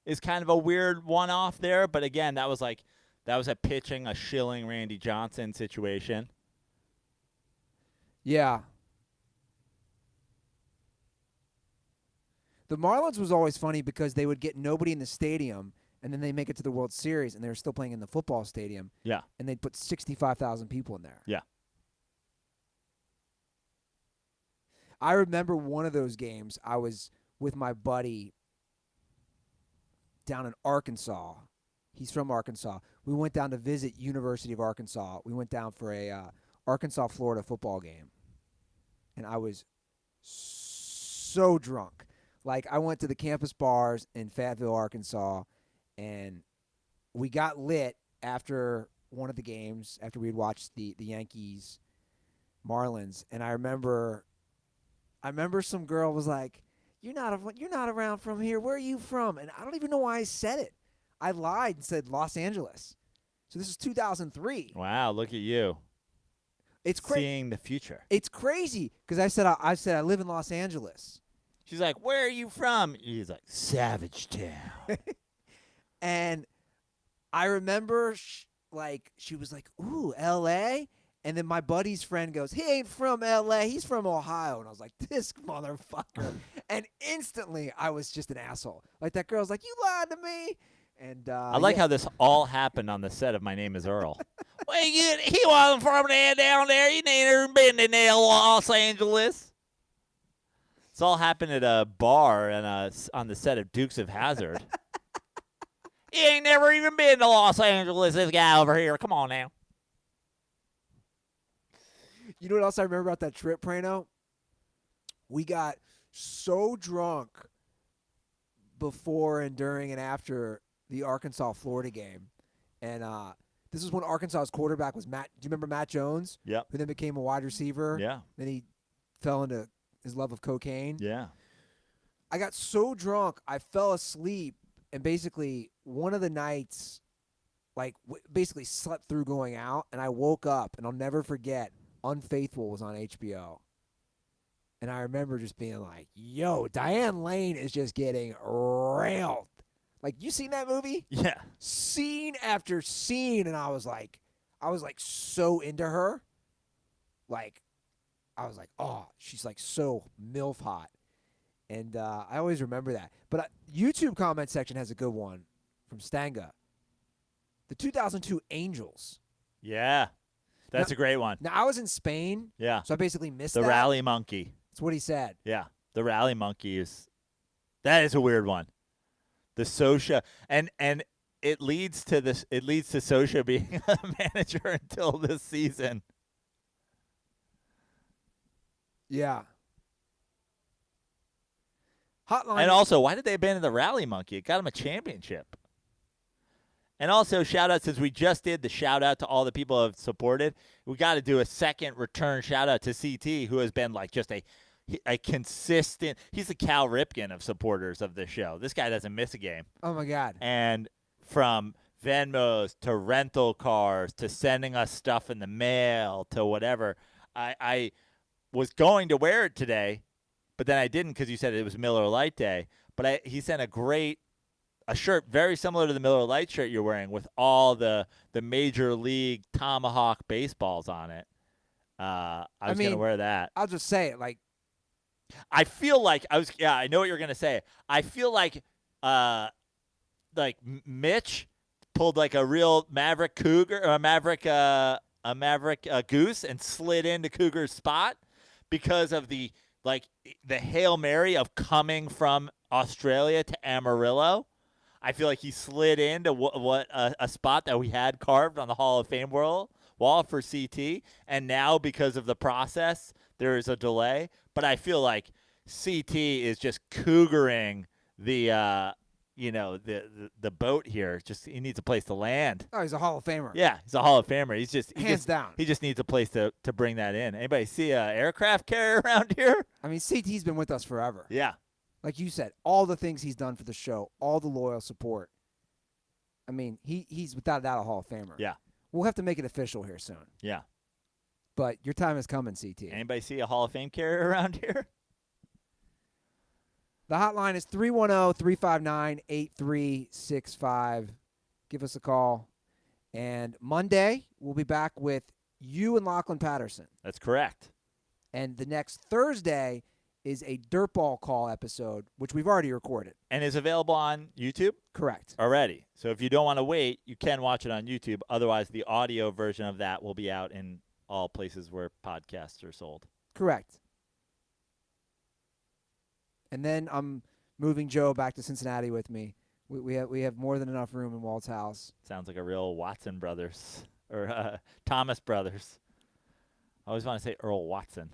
is kind of a weird one-off there, but again, that was a pitching, a shilling Randy Johnson situation. Yeah. The Marlins was always funny because they would get nobody in the stadium, and then they make it to the World Series, and they were still playing in the football stadium. Yeah. And they'd put 65,000 people in there. Yeah. I remember one of those games. I was with my buddy down in Arkansas. He's from Arkansas. We went down to visit University of Arkansas. We went down for a Arkansas-Florida football game. And I was so drunk. Like, I went to the campus bars in Fayetteville, Arkansas, and we got lit after one of the games, after we had watched the Yankees Marlins. And I remember some girl was like, You're not around from here. Where are you from? And I don't even know why I said it. I lied and said Los Angeles. So this is 2003. Wow, look at you. It's crazy. Seeing the future. It's crazy because I said I live in Los Angeles. She's like, where are you from? He's like, Savage Town. And I remember like, she was like, ooh, L.A.? And then my buddy's friend goes, he ain't from L.A., he's from Ohio. And I was like, this motherfucker. And instantly, I was just an asshole. Like, that girl's like, you lied to me. And I like how this all happened on the set of My Name is Earl. Well, he wasn't from there down there. He never been in Los Angeles. It's all happened at a bar and on the set of Dukes of Hazzard. He ain't never even been to Los Angeles, this guy over here. Come on now. You know what else I remember about that trip, Prano? We got so drunk before and during and after the Arkansas-Florida game. And this is when Arkansas's quarterback was Matt. Do you remember Matt Jones? Yep. Who then became a wide receiver. Yeah. Then he fell into his love of cocaine. Yeah. I got so drunk, I fell asleep. And basically, one of the nights, like, basically slept through going out. And I woke up, and I'll never forget, Unfaithful was on HBO. And I remember just being like, yo, Diane Lane is just getting railed. Like, you seen that movie? Yeah. Scene after scene. And I was like so into her. Like, I was like, oh, she's like so MILF hot. And I always remember that. But YouTube comment section has a good one from Stanga. The 2002 Angels. Yeah. That's a great one. Now, I was in Spain. Yeah. So I basically missed The that. Rally Monkey. That's what he said. Yeah. The Rally Monkey that is a weird one. The Sosha and it leads to this. It leads to Sosha being a manager until this season. Yeah. Hotline. And also, why did they abandon the Rally Monkey? It got him a championship. And also, shout out, since we just did the shout out to all the people who have supported, we got to do a second return shout out to CT, who has been like just a consistent. He's the Cal Ripken of supporters of this show. This guy doesn't miss a game. Oh my God. And from Venmos to rental cars to sending us stuff in the mail to whatever, I was going to wear it today, but then I didn't because you said it was Miller Lite Day. But he sent a shirt very similar to the Miller Lite shirt you're wearing with all the Major League Tomahawk baseballs on it. I was going to wear that. I'll just say it. Like, I feel like I know what you're going to say. I feel like Mitch pulled like a real Maverick Cougar or a Maverick Goose and slid into Cougar's spot because of the Hail Mary of coming from Australia to Amarillo. I feel like he slid into a spot that we had carved on the Hall of Fame wall for CT, and now because of the process, there is a delay. But I feel like CT is just cougaring the boat here. Just he needs a place to land. oh, he's a Hall of Famer. Yeah, he's a Hall of Famer. Hands down. He just needs a place to bring that in. Anybody see a aircraft carrier around here? I mean, CT's been with us forever. Yeah. Like you said, all the things he's done for the show, all the loyal support. I mean, he's without a doubt a Hall of Famer. Yeah. We'll have to make it official here soon. Yeah. But your time is coming, CT. Anybody see a Hall of Fame carrier around here? The hotline is 310-359-8365. Give us a call. And Monday, we'll be back with you and Lachlan Patterson. That's correct. And the next Thursday is a DirtBall call episode, which we've already recorded. And is available on YouTube? Correct. Already. So if you don't want to wait, you can watch it on YouTube. Otherwise, the audio version of that will be out in all places where podcasts are sold. Correct. And then I'm moving Joe back to Cincinnati with me. We have more than enough room in Walt's house. Sounds like a real Watson brothers or Thomas brothers. I always want to say Earl Watson.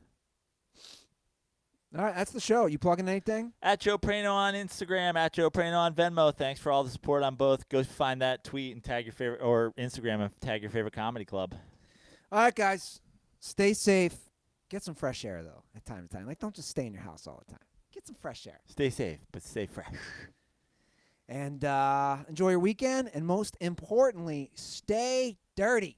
All right, that's the show. You plugging anything? At Joe Prano on Instagram, at Joe Prano on Venmo. Thanks for all the support on both. Go find that tweet and tag your favorite, or Instagram and tag your favorite comedy club. All right, guys. Stay safe. Get some fresh air, though, at time to time. Like, don't just stay in your house all the time. Get some fresh air. Stay safe, but stay fresh. And enjoy your weekend. And most importantly, stay dirty.